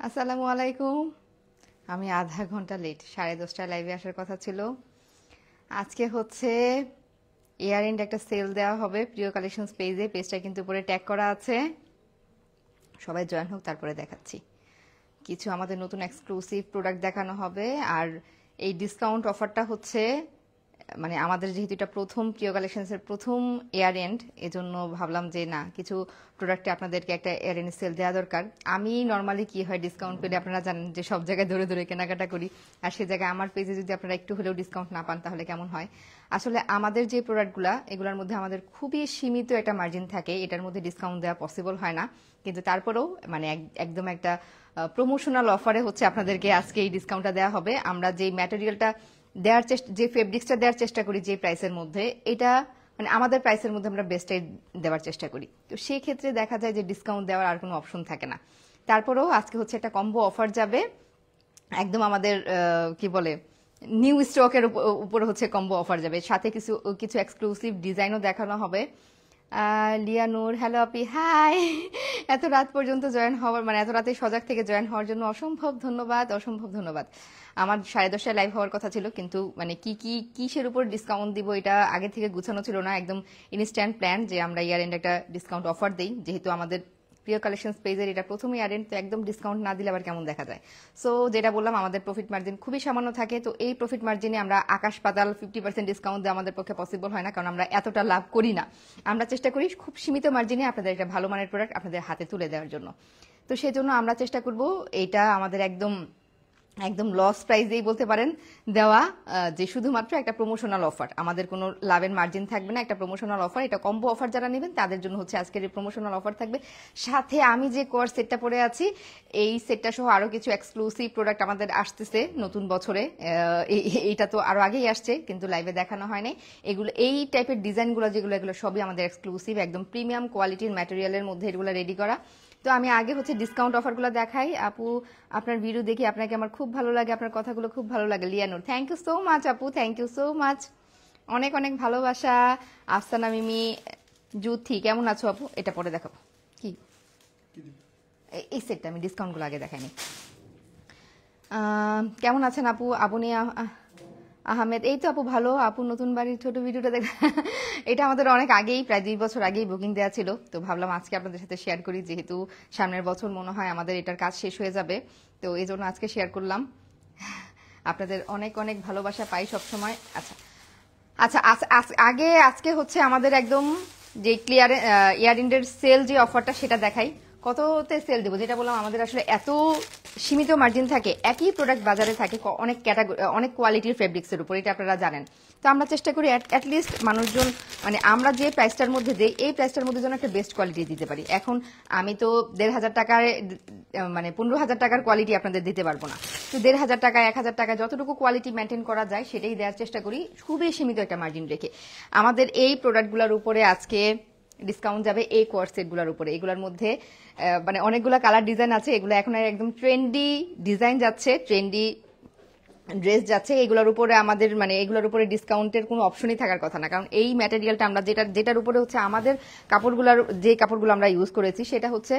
আসসালামু আলাইকুম। আমি আধা ঘন্টা লেট, 10:30টায় লাইভে আসার কথা ছিল। আজকে হচ্ছে ইয়ার এন্ড একটা সেল দেওয়া হবে প্রিয় কালেকশনস পেজে। পেজটা কিন্তু উপরে ট্যাগ করা আছে, সবাই জয়েন হোক, তারপরে দেখাচ্ছি। কিছু আমাদের নতুন এক্সক্লুসিভ প্রোডাক্ট দেখানো হবে। আর এই ডিসকাউন্ট অফারটা হচ্ছে মানে আমাদের যেহেতু এটা প্রথম প্রিয় কালেকশনসের প্রথম এয়ার এন্ড, এজন্য ভাবলাম যে না, কিছু প্রোডাক্টে আপনাদেরকে একটা এয়ার এন্ড সেল দেওয়া দরকার। আমি নর্মালি কি হয়, ডিসকাউন্ট পেলে আপনারা জানেন যে সব জায়গায় ধরে ধরে কেনাকাটা করি, আর সে জায়গায় আমার পেজে যদি আপনারা একটু হলেও ডিসকাউন্ট না পান তাহলে কেমন হয়। আসলে আমাদের যে প্রোডাক্টগুলা, এগুলোর মধ্যে আমাদের খুবই সীমিত একটা মার্জিন থাকে, এটার মধ্যে ডিসকাউন্ট দেওয়া পসিবল হয় না। কিন্তু তারপরেও মানে একদম একটা প্রমোশনাল অফারে হচ্ছে আপনাদেরকে আজকে এই ডিসকাউন্টটা দেওয়া হবে। আমরা যে ম্যাটেরিয়ালটা দেওয়ার চেষ্টা, যে ফেব্রিক্সটা দেওয়ার চেষ্টা করি যে প্রাইসের মধ্যে, এটা মানে আমাদের প্রাইসের মধ্যে আমরা বেস্টটাই দেওয়ার চেষ্টা করি। তো সেই ক্ষেত্রে দেখা যায় যে ডিসকাউন্ট দেওয়ার আর কোনো অপশন থাকে না। তারপরেও আজকে হচ্ছে একটা কম্বো অফার যাবে একদম আমাদের কি বলে নিউ স্টকের উপরে হচ্ছে কম্বো অফার যাবে, সাথে কিছু কিছু এক্সক্লুসিভ ডিজাইনও দেখানো হবে। লিয়া নূর, হ্যালো আপি, হাই। এত রাত পর্যন্ত জয়েন হওয়ার, মানে এত রাতে সজাগ থেকে জয়েন হওয়ার জন্য অসম্ভব ধন্যবাদ, অসম্ভব ধন্যবাদ। আমার 10:30টায় লাইভ হওয়ার কথা ছিল, কিন্তু মানে কিসের উপর ডিসকাউন্ট দিব এটা আগে থেকে গুছানো ছিল না। একদম ইনস্ট্যান্ট প্ল্যান যে আমরা ইয়ার এন্ড একটা ডিসকাউন্ট অফার দিই, যেহেতু আমাদের প্রিয় কালেকশনস পেজের এটা প্রথম ইয়ার এন্ড, তো একদম ডিসকাউন্ট না দিলে আবার কেমন দেখা যায়। সো যেটা বললাম, আমাদের প্রফিট মার্জিন খুবই সামান্য থাকে। তো এই প্রফিট মার্জিনে আমরা আকাশ পাতাল 50% ডিসকাউন্ট দেওয়া আমাদের পক্ষে পসিবল হয় না, কারণ আমরা এতটা লাভ করি না। আমরা চেষ্টা করি খুব সীমিত মার্জিনে আপনাদের একটা ভালো মানের প্রোডাক্ট আপনাদের হাতে তুলে দেওয়ার জন্য। তো সেজন্য আমরা চেষ্টা করব এটা আমাদের একদম একদম লস প্রাইসেই বলতে পারেন দেওয়া, যে শুধুমাত্র একটা প্রমোশনাল অফার, আমাদের কোনো লাভের মার্জিন থাকবে না, একটা প্রমোশনাল অফার। এটা কম্বো অফার যারা নেবেন তাদের জন্য হচ্ছে আজকের এই প্রমোশনাল অফার থাকবে। সাথে আমি যে কোয়ার সেটটা পরে আছি, এই সেটটা সহ আরো কিছু এক্সক্লুসিভ প্রোডাক্ট আমাদের আসতেছে নতুন বছরে। এইটা তো আরো আগেই আসছে, কিন্তু লাইভে দেখানো হয় নাই। এগুলো এই টাইপের ডিজাইনগুলো যেগুলো, এগুলো সবই আমাদের এক্সক্লুসিভ, একদম প্রিমিয়াম কোয়ালিটির ম্যাটেরিয়ালের মধ্যে এগুলো রেডি করা। তো আমি আগে হচ্ছে ডিসকাউন্ট অফারগুলো দেখাই। আপু, আপনার ভিডিও দেখি আপনাকে আমার খুব ভালো লাগে, আপনার কথাগুলো খুব ভালো লাগে। লিয়ানুর, থ্যাংক ইউ সো মাচ আপু, থ্যাংক ইউ সো মাচ, অনেক অনেক ভালোবাসা। আফসানা মিমি, জুথি, কেমন আছো আপু? এটা পরে দেখাবো। কি এই সেটটা আমি ডিসকাউন্টগুলো আগে দেখাইনি। কেমন আছেন আপু? আবুনিয়া আহমেদ, এই তো আপু ভালো। আপু নতুন বাড়ির ছোট ভিডিওটা দেখ এটা আমাদের অনেক আগেই, প্রায় 2 বছর আগেই বুকিং দেওয়া ছিল। তো ভাবলাম আজকে আপনাদের সাথে শেয়ার করি, যেহেতু সামনের বছর মনে হয় আমাদের এটার কাজ শেষ হয়ে যাবে, তো এই জন্য আজকে শেয়ার করলাম। আপনাদের অনেক অনেক ভালোবাসা পাই সবসময়। আচ্ছা আচ্ছা, আজকে হচ্ছে আমাদের একদম যে ক্লিয়ার ইয়ার এন্ডের সেল যে অফারটা, সেটা দেখাই। কততে সেল দেবো, যেটা বললাম আমাদের আসলে এত সীমিত মার্জিন থাকে, একই প্রোডাক্ট বাজারে থাকে অনেক ক্যাটাগরি, অনেক কোয়ালিটির ফেব্রিক্সের উপর, এটা আপনারা জানেন। তো আমরা চেষ্টা করি অ্যাটলিস্ট মানুষজন, মানে আমরা যে প্রাইসটার মধ্যে দিই, এই প্রাইসটার মধ্যে যেন একটা বেস্ট কোয়ালিটি দিতে পারি। এখন আমি তো 1,500 টাকায়, মানে 15,000 টাকার কোয়ালিটি আপনাদের দিতে পারবো না। তো 1,500 টাকা, 1,000 টাকা যতটুকু কোয়ালিটি মেনটেন করা যায় সেটাই দেওয়ার চেষ্টা করি, খুবই সীমিত একটা মার্জিন রেখে। আমাদের এই প্রোডাক্টগুলোর উপরে আজকে ডিসকাউন্ট যাবে এই কোয়ার সেটগুলোর উপরে। এগুলোর মধ্যে মানে অনেকগুলো কালার ডিজাইন আছে, এগুলো এখন একদম ট্রেন্ডি ডিজাইন যাচ্ছে, ট্রেন্ডি ড্রেস যাচ্ছে। এগুলোর উপরে আমাদের, মানে এগুলোর উপরে ডিসকাউন্টের কোনো অপশনই থাকার কথা না, কারণ এই ম্যাটেরিয়ালটা আমরা যেটার উপরে হচ্ছে আমাদের কাপড়গুলোর, যে কাপড়গুলো আমরা ইউজ করেছি সেটা হচ্ছে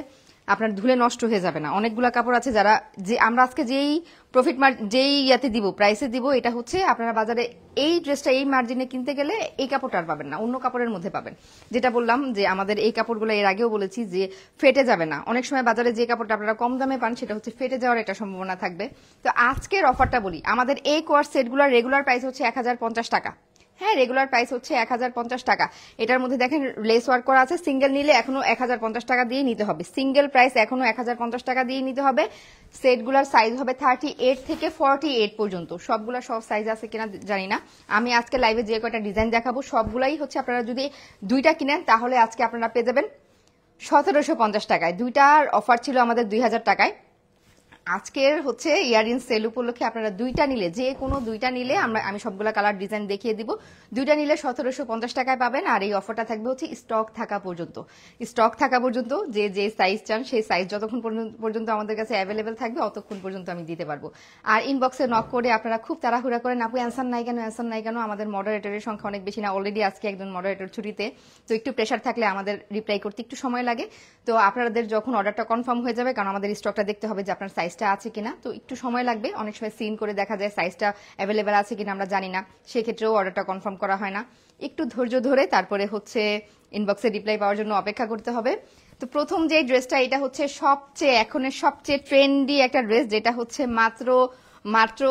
আপনার ধুলে নষ্ট হয়ে যাবে না। অনেকগুলো কাপড় আছে যারা, যে আমরা আজকে যেই প্রফিট যেই ইয়াতে দিব, প্রাইসে দিব, এটা হচ্ছে আপনারা বাজারে এই ড্রেসটা এই মার্জিনে কিনতে গেলে এই কাপড়টা আর পাবেন না, অন্য কাপড়ের মধ্যে পাবেন। যেটা বললাম যে আমাদের এই কাপড়গুলো এর আগেও বলেছি যে ফেটে যাবে না। অনেক সময় বাজারে যে কাপড়টা আপনারা কম দামে পান সেটা হচ্ছে ফেটে যাওয়ার একটা সম্ভাবনা থাকবে। তো আজকের অফারটা বলি, আমাদের এই কোয়ার সেটগুলোর রেগুলার প্রাইস হচ্ছে 1,050 টাকা। হ্যাঁ, রেগুলার প্রাইস হচ্ছে 1,050 টাকা। এটার মধ্যে দেখেন লেস ওয়ার্ক করা আছে। সিঙ্গেল নিলে এখনো 1,050 টাকা দিয়ে নিতে হবে, সিঙ্গেল প্রাইস এখনো 1,050 টাকা দিয়ে নিতে হবে। সেটগুলোর সাইজ হবে 38 থেকে 48 পর্যন্ত। সবগুলা সব সাইজ আছে কিনা জানি না। আমি আজকে লাইভে যে কয়টা ডিজাইন দেখাবো সবগুলাই হচ্ছে, আপনারা যদি দুইটা কিনেন তাহলে আজকে আপনারা পেয়ে যাবেন 1,750 টাকায়। দুইটার অফার ছিল আমাদের 2,000 টাকায়। আজকের হচ্ছে ইয়ারিং সেল উপলক্ষে আপনারা দুইটা নিলে, যে কোনো দুইটা নিলে আমি সবগুলা কালার ডিজাইন দেখিয়ে দিব, দুইটা নিলে 1,750 টাকায় পাবেন। আর এই অফারটা থাকবে হচ্ছে স্টক থাকা পর্যন্ত। স্টক থাকা পর্যন্ত যে সাইজ চান সেই সাইজ যতক্ষণ পর্যন্ত আমাদের কাছে অ্যাভেলেবেল থাকবে অতক্ষণ পর্যন্ত আমি দিতে পারবো। আর ইনবক্সে নক করে আপনারা খুব তাড়াহুড়া করেন, আপু অ্যান্সার নাই কেন, অ্যান্সার নাই কেন। আমাদের মডারেটরের সংখ্যা অনেক বেশি না, অলরেডি আজকে একজন মডারেটর ছুটিতে, তো একটু প্রেশার থাকলে আমাদের রিপ্লাই করতে একটু সময় লাগে। তো আপনাদের যখন অর্ডারটা কনফার্ম হয়ে যাবে, কারণ আমাদের স্টকটা দেখতে হবে যে আপনার সাইজ সাইজটা আছে কিনা। তো একটু সময় লাগবে, অনেক সময় সিন করে দেখা যায় সাইজটা অ্যাভেলেবেল আছে কিনা আমরা জানি না, সেক্ষেত্রেও অর্ডারটা কনফার্ম করা হয় না। একটু ধৈর্য ধরে তারপরে হচ্ছে ইনবক্সে রিপ্লাই পাওয়ার জন্য অপেক্ষা করতে হবে। তো প্রথম যে ড্রেসটা, এটা হচ্ছে এখনের সবচেয়ে ট্রেন্ডি একটা ড্রেস, যেটা হচ্ছে মাত্র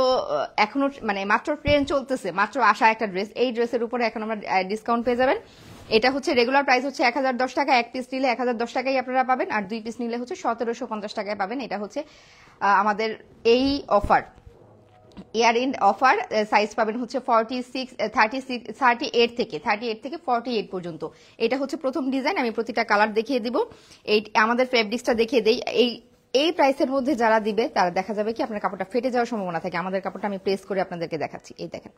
এখনো মানে মাত্র ট্রেন্ড চলতেছে, মাত্র আসা একটা ড্রেস। এই ড্রেসের উপরে এখন আমরা ডিসকাউন্ট পেয়ে যাবেন। এটা হচ্ছে রেগুলার প্রাইস হচ্ছে 1010 টাকা, এক পিস নিলে 1010 টাকাই আপনারা পাবেন, আর 2 পিস নিলে হচ্ছে 1750 টাকায় পাবেন। এটা হচ্ছে আমাদের এই offer, year end offer. Size পাবেন হচ্ছে 38 থেকে 48 পর্যন্ত। এটা হচ্ছে প্রথম ডিজাইন। আমি প্রতিটা কালার দেখিয়ে দিব। এই আমাদের ফেব্রিক্সটা দেখিয়ে দেই। এই প্রাইসের মধ্যে যারা দিবে তারা দেখা যাবে কি আপনার কাপড়টা ফেটে যাওয়ার সম্ভাবনা থাকে। আমাদের কাপড়টা আমি প্রেস করে আপনাদেরকে দেখাচ্ছি, এই দেখেন।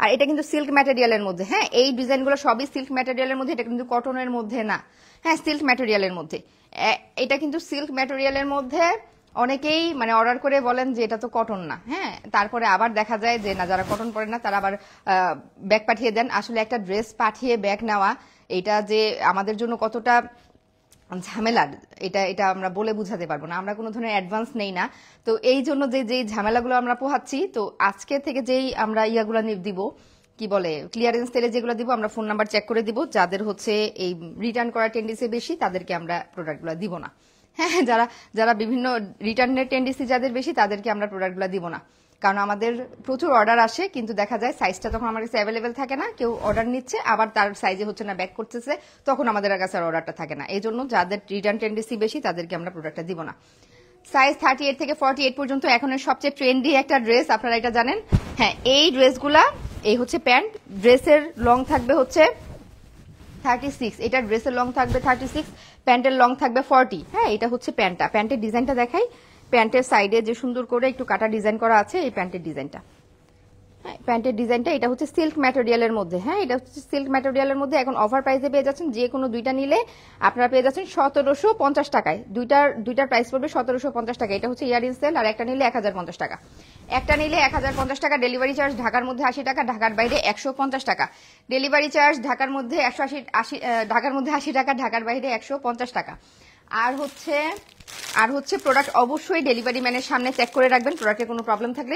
আর এটা কিন্তু সিল্ক ম্যাটেরিয়ালের মধ্যে, হ্যাঁ এই ডিজাইনগুলো সবই সিল্ক ম্যাটেরিয়ালের মধ্যে, এটা কিন্তু কটনের মধ্যে না, হ্যাঁ সিল্ক ম্যাটেরিয়ালের মধ্যে। এটা কিন্তু সিল্ক ম্যাটেরিয়ালের মধ্যে। অনেকেই মানে অর্ডার করে বলেন যে এটা তো কটন না, হ্যাঁ তারপরে আবার দেখা যায় যে না, যারা কটন পরে না তারা আবার ব্যাগ পাঠিয়ে দেন। আসলে একটা ড্রেস পাঠিয়ে ব্যাগ নেওয়া, এটা যে আমাদের জন্য কতটা ঝামেলার, এটা আমরা বলে বুঝাতে পারবো না। আমরা কোনো ধরনের অ্যাডভান্স নেই না, তো এই জন্য যে ঝামেলাগুলো আমরা পোহাচ্ছি। তো আজকে থেকে যেই আমরা ইয়াগুলো দিব, কি বলে ক্লিয়ারেন্স সেলে যেগুলো দিব, আমরা ফোন নাম্বার চেক করে দিব। যাদের হচ্ছে এই রিটার্ন করার টেন্ডেন্সি বেশি তাদেরকে আমরা প্রোডাক্টগুলো দিব না। হ্যাঁ, যারা বিভিন্ন রিটার্নের টেন্ডেন্সি যাদের বেশি তাদেরকে আমরা প্রোডাক্টগুলো দিব না, কারণ আমাদের প্রচুর অর্ডার আসে, কিন্তু দেখা যায় সাইজটা তখন আমার কাছে অ্যাভেলেবেল থাকে না। কেউ অর্ডার নিচ্ছে, আবার তার সাইজে হচ্ছে না, ব্যাক করতেছে, তখন আমাদের কাছে আর অর্ডারটা থাকে না। এই জন্য যাদের রিটার্ন টেন্ডেন্সি বেশি তাদেরকে আমরা প্রোডাক্টটা দিব না। সাইজ 38 থেকে 48 পর্যন্ত এখনের সবচেয়ে ট্রেন্ডি একটা ড্রেস, আপনারা এটা জানেন। হ্যাঁ, এই ড্রেসগুলা, এই হচ্ছে প্যান্ট, ড্রেসের লং থাকবে হচ্ছে 36, এটা ড্রেসের লং থাকবে 36, প্যান্টের লং থাকবে 40। হ্যাঁ, এটা হচ্ছে প্যান্টটা। প্যান্টের ডিজাইনটা দেখাই। প্যান্টের সাইডে যে সুন্দর করে একটু কাটা ডিজাইন করা আছে, এই প্যান্টের ডিজাইনটা। হ্যাঁ, প্যান্টের ডিজাইনটা এটা হচ্ছে সিল্ক ম্যাটেরিয়ালের মধ্যে। হ্যাঁ, এটা হচ্ছে সিল্ক ম্যাটেরিয়ালের মধ্যে। এখন অফার প্রাইসে পেয়ে যাচ্ছেন, যে কোনো দুইটা নিলে আপনারা পেয়ে যাচ্ছেন 1750 টাকায়। দুইটার প্রাইস পড়বে 1750 টাকা। এটা হচ্ছে ইয়ারিং সেল, আর একটা নিলে 1050 টাকা। একটা নিলে 1050 টাকা। ডেলিভারি চার্জ ঢাকার মধ্যে 80 টাকা, ঢাকার বাইরে 150 টাকা। ডেলিভারি চার্জ ঢাকার মধ্যে 180, ঢাকার মধ্যে 80 টাকা, ঢাকার বাইরে 150 টাকা। আর হচ্ছে প্রোডাক্ট অবশ্যই ডেলিভারি ম্যানের সামনে চেক করে রাখবেন। প্রোডাক্টের কোনো প্রবলেম থাকলে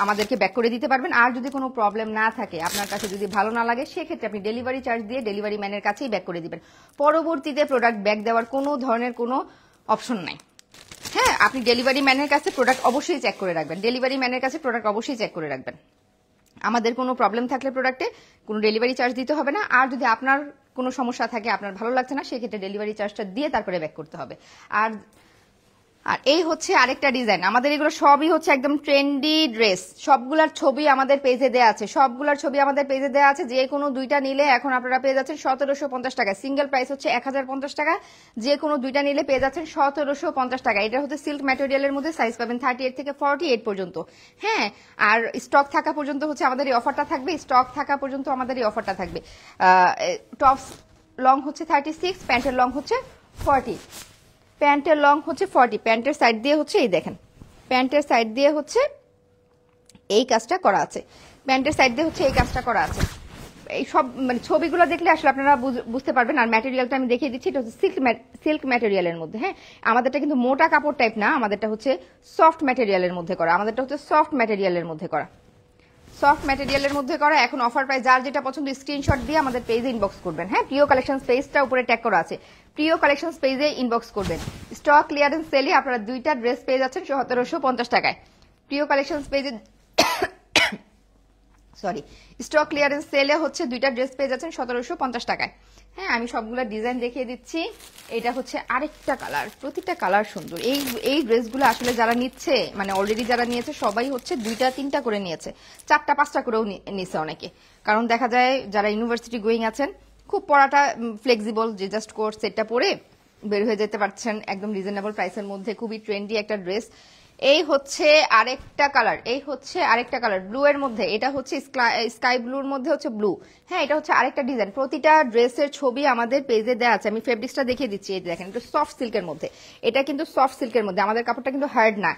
আমাদেরকে ব্যাক করে দিতে পারবেন। আর যদি কোনো প্রবলেম না থাকে, আপনার কাছে যদি ভালো না লাগে, সেক্ষেত্রে আপনি ডেলিভারি চার্জ দিয়ে ডেলিভারি ম্যানের কাছেই ব্যাক করে দিবেন। পরবর্তীতে প্রোডাক্ট ব্যাক দেওয়ার কোনো ধরনের কোনো অপশন নাই। হ্যাঁ, আপনি ডেলিভারি ম্যানের কাছে প্রোডাক্ট অবশ্যই চেক করে রাখবেন। ডেলিভারি ম্যানের কাছে প্রোডাক্ট অবশ্যই চেক করে রাখবেন। আমাদের কোনো প্রবলেম থাকলে প্রোডাক্টে কোনো ডেলিভারি চার্জ দিতে হবে না। আর যদি আপনার কোনো সমস্যা থাকে, আপনার ভালো লাগছে না, সেক্ষেত্রে ডেলিভারি চার্জটা দিয়ে তারপরে ব্যাক করতে হবে। আর এই হচ্ছে আরেকটা ডিজাইন। আমাদের এগুলো সবই হচ্ছে একদম ট্রেন্ডি ড্রেস। সবগুলার ছবি আমাদের পেজে দেওয়া আছে। যে কোনো দুইটা নিলে এখন আপনারা পেয়ে যাচ্ছেন 1750 টাকা। সিঙ্গেল প্রাইস হচ্ছে 1050 টাকা। যে কোনো দুইটা নিলে পেয়ে যাচ্ছেন 1750 টাকা। এটা হচ্ছে সিল্ক ম্যাটেরিয়ালের মধ্যে। সাইজ পাবেন 38 থেকে 48 পর্যন্ত। হ্যাঁ, আর স্টক থাকা পর্যন্ত হচ্ছে আমাদের এই অফারটা থাকবে। টপস লং হচ্ছে 36, প্যান্টের লং হচ্ছে 40। প্যান্টের সাইড দিয়ে হচ্ছে এই দেখেন, প্যান্টের সাইড দিয়ে হচ্ছে এই কাজটা করা আছে। এই সব মানে ছবিগুলো দেখলে আসলে আপনারা বুঝতে পারবেন। আর ম্যাটেরিয়ালটা আমি দেখিয়ে দিচ্ছি, এটা হচ্ছে সিল্ক ম্যাটেরিয়ালের মধ্যে। হ্যাঁ, আমাদেরটা কিন্তু মোটা কাপড় টাইপ না, আমাদেরটা হচ্ছে সফট ম্যাটেরিয়ালের মধ্যে করা। এখন অফার প্রাইস, যার যেটা পছন্দ স্ক্রিনশট দিয়ে আমাদের পেজে ইনবক্স করবেন। হ্যাঁ, প্রিয় কালেকশন পেজটা উপরে ট্যাগ করা আছে, প্রিয় কালেকশন পেজে ইনবক্স করবেন। স্টক ক্লিয়ারেন্স সেলে আপনারা দুইটা ড্রেস পেয়ে যাচ্ছেন 1750 টাকায়। প্রিয় কালেকশন পেজে স্টক ক্লিয়ারেন্স সেলে হচ্ছে দুইটা ড্রেস পেয়ে যাচ্ছেন 1750 টাকায়। হ্যাঁ, আমি সবগুলা ডিজাইন দেখিয়ে দিচ্ছি। এটা হচ্ছে আরেকটা কালার, প্রতিটা কালার সুন্দর। এই ড্রেসগুলো আসলে যারা নিচ্ছে, মানে অলরেডি যারা নিয়েছে সবাই হচ্ছে 2-3টা করে নিয়েছে, 4-5টা করেও নিচ্ছে অনেকে। কারণ দেখা যায় যারা ইউনিভার্সিটি গোয়িং আছেন, খুব পড়াটা ফ্লেক্সিবল, যে জাস্ট কোর্স সেটটা পরে বের হয়ে যেতে পারছেন একদম রিজনেবল প্রাইসের মধ্যে। খুবই ট্রেন্ডি একটা ড্রেস। এই হচ্ছে আরেকটা কালার ব্লু এর মধ্যে। এটা হচ্ছে স্কাই ব্লুর মধ্যে হচ্ছে ব্লু। হ্যাঁ, এটা হচ্ছে আরেকটা ডিজাইন। প্রতিটা ড্রেসের ছবি আমাদের পেজে দেওয়া আছে। আমি ফেব্রিক্সটা দেখিয়ে দিচ্ছি, এই দেখেন, এটা সফট সিল্কের মধ্যে। আমাদের কাপড়টা কিন্তু হার্ড না।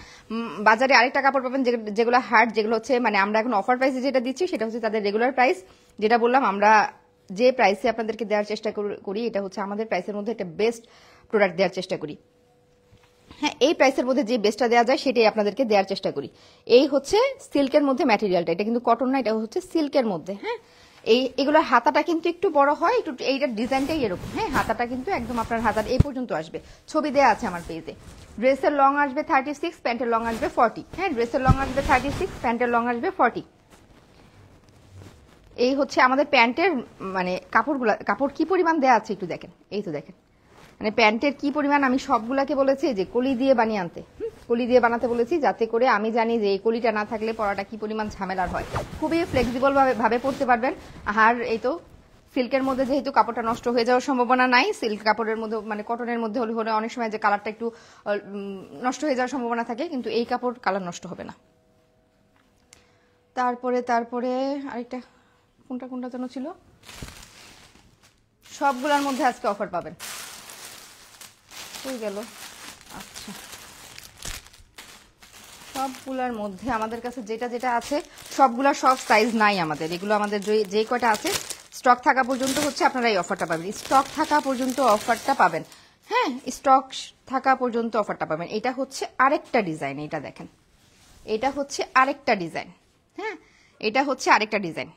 বাজারে আরেকটা কাপড় পাবেন যেগুলো হার্ড, যেগুলো হচ্ছে মানে আমরা এখন অফার প্রাইসে যেটা দিচ্ছি সেটা হচ্ছে তাদের রেগুলার প্রাইস। যেটা বললাম, আমরা যে প্রাইসে আপনাদেরকে দেওয়ার চেষ্টা করি, এটা হচ্ছে আমাদের প্রাইসের মধ্যে একটা বেস্ট প্রোডাক্ট দেওয়ার চেষ্টা করি। হ্যাঁ, এই প্রাইসের মধ্যে যে বেস্টটা দেওয়া যায় সেটাই আপনাদেরকে দেওয়ার চেষ্টা করি। এই হচ্ছে সিল্কের মধ্যে ম্যাটেরিয়ালটা, এটা কিন্তু কটন না, এটা হচ্ছে সিল্কের মধ্যে। হ্যাঁ, এগুলোর হাতাটা কিন্তু একটু বড় হয়, একটু এইটার ডিজাইনটাই এরকম। হ্যাঁ, হাতাটা কিন্তু একদম আপনার হাতার এই পর্যন্ত আসবে, ছবি দেওয়া আছে আমার পেজে। ড্রেসের লং আসবে 36, প্যান্টের লং আসবে 40। হ্যাঁ, ড্রেসের লং আসবে 36, প্যান্টের লং আসবে 40। এই হচ্ছে আমাদের প্যান্টের মানে কাপড় কি পরিমাণ দেওয়া আছে একটু দেখেন। এই তো দেখেন, মানে প্যান্টের কি পরিমাণ। আমি সবগুলাকে বলেছি যে কলি দিয়ে বানিয়ে আনতে, কলি দিয়ে বানাতে বলেছি, যাতে করে আমি জানি যে এই কলিটা না থাকলে পরাটা কি পরিমাণ ঝামেলার হয়। খুবই ফ্লেক্সিবল ভাবে পরতে পারবেন। আর এই তো সিল্কের মধ্যে যেহেতু কাপড়টা নষ্ট হয়ে যাওয়ার সম্ভাবনা নাই, সিল্ক কাপড়ের মধ্যে মানে কটনের মধ্যে হলে অনেক সময় যে কালারটা একটু নষ্ট হয়ে যাওয়ার সম্ভাবনা থাকে, কিন্তু এই কাপড় কালার নষ্ট হবে না। তারপরে আরেকটা কোনটা যেন ছিল, সবগুলোর মধ্যে আজকে অফার পাবেন। হয়ে গেল। আচ্ছা, সবগুলোর মধ্যে আমাদের কাছে যেটা আছে সবগুলোর সব সাইজ নাই আমাদের। এগুলো আমাদের যে কয়টা আছে স্টক থাকা পর্যন্ত হচ্ছে আপনারা এই অফারটা পাবেন। স্টক থাকা পর্যন্ত অফারটা পাবেন। হ্যাঁ, স্টক থাকা পর্যন্ত অফারটা পাবেন। এটা হচ্ছে আরেকটা ডিজাইন, এটা দেখেন, এটা হচ্ছে আরেকটা ডিজাইন। হ্যাঁ, এটা হচ্ছে আরেকটা ডিজাইন।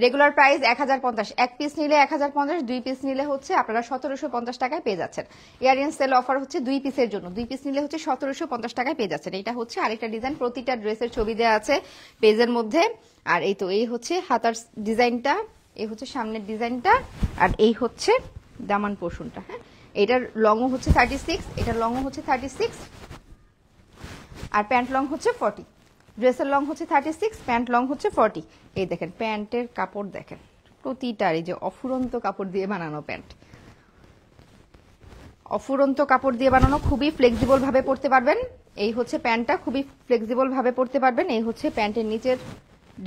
রেগুলার প্রাইস 1050, এক পিস নিলে 1050, 2 পিস নিলে হচ্ছে আপনারা 1750 টাকায় পেয়ে যাচ্ছেন। ইয়ারিং সেল অফার হচ্ছে 2 পিসের জন্য, 2 পিস নিলে হচ্ছে 1750 টাকায় পেয়ে যাচ্ছেন। এটা হচ্ছে আরেকটা ডিজাইন, প্রতিটা ড্রেসের ছবি দেওয়া আছে পেজের মধ্যে। আর এই তো এই হচ্ছে হাতার ডিজাইনটা, এই হচ্ছে সামনের ডিজাইনটা, আর এই হচ্ছে দামান পোর্শনটা। হ্যাঁ, এটার লংও হচ্ছে 36, এটার লংও হচ্ছে 36, আর প্যান্ট লং হচ্ছে 40। ড্রেসের লং হচ্ছে 36, প্যান্ট লং হচ্ছে 40। এই দেখেন প্যান্টের কাপড় দেখেন, প্রতিটার এই যে অফুরন্ত কাপড় দিয়ে বানানো প্যান্ট, অফুরন্ত কাপড় দিয়ে বানানো, খুবই ফ্লেক্সিবল ভাবে পরতে পারবেন। এই হচ্ছে প্যান্টটা, খুবই ফ্লেক্সিবল ভাবে পরতে পারবেন। এই হচ্ছে প্যান্টের নিচের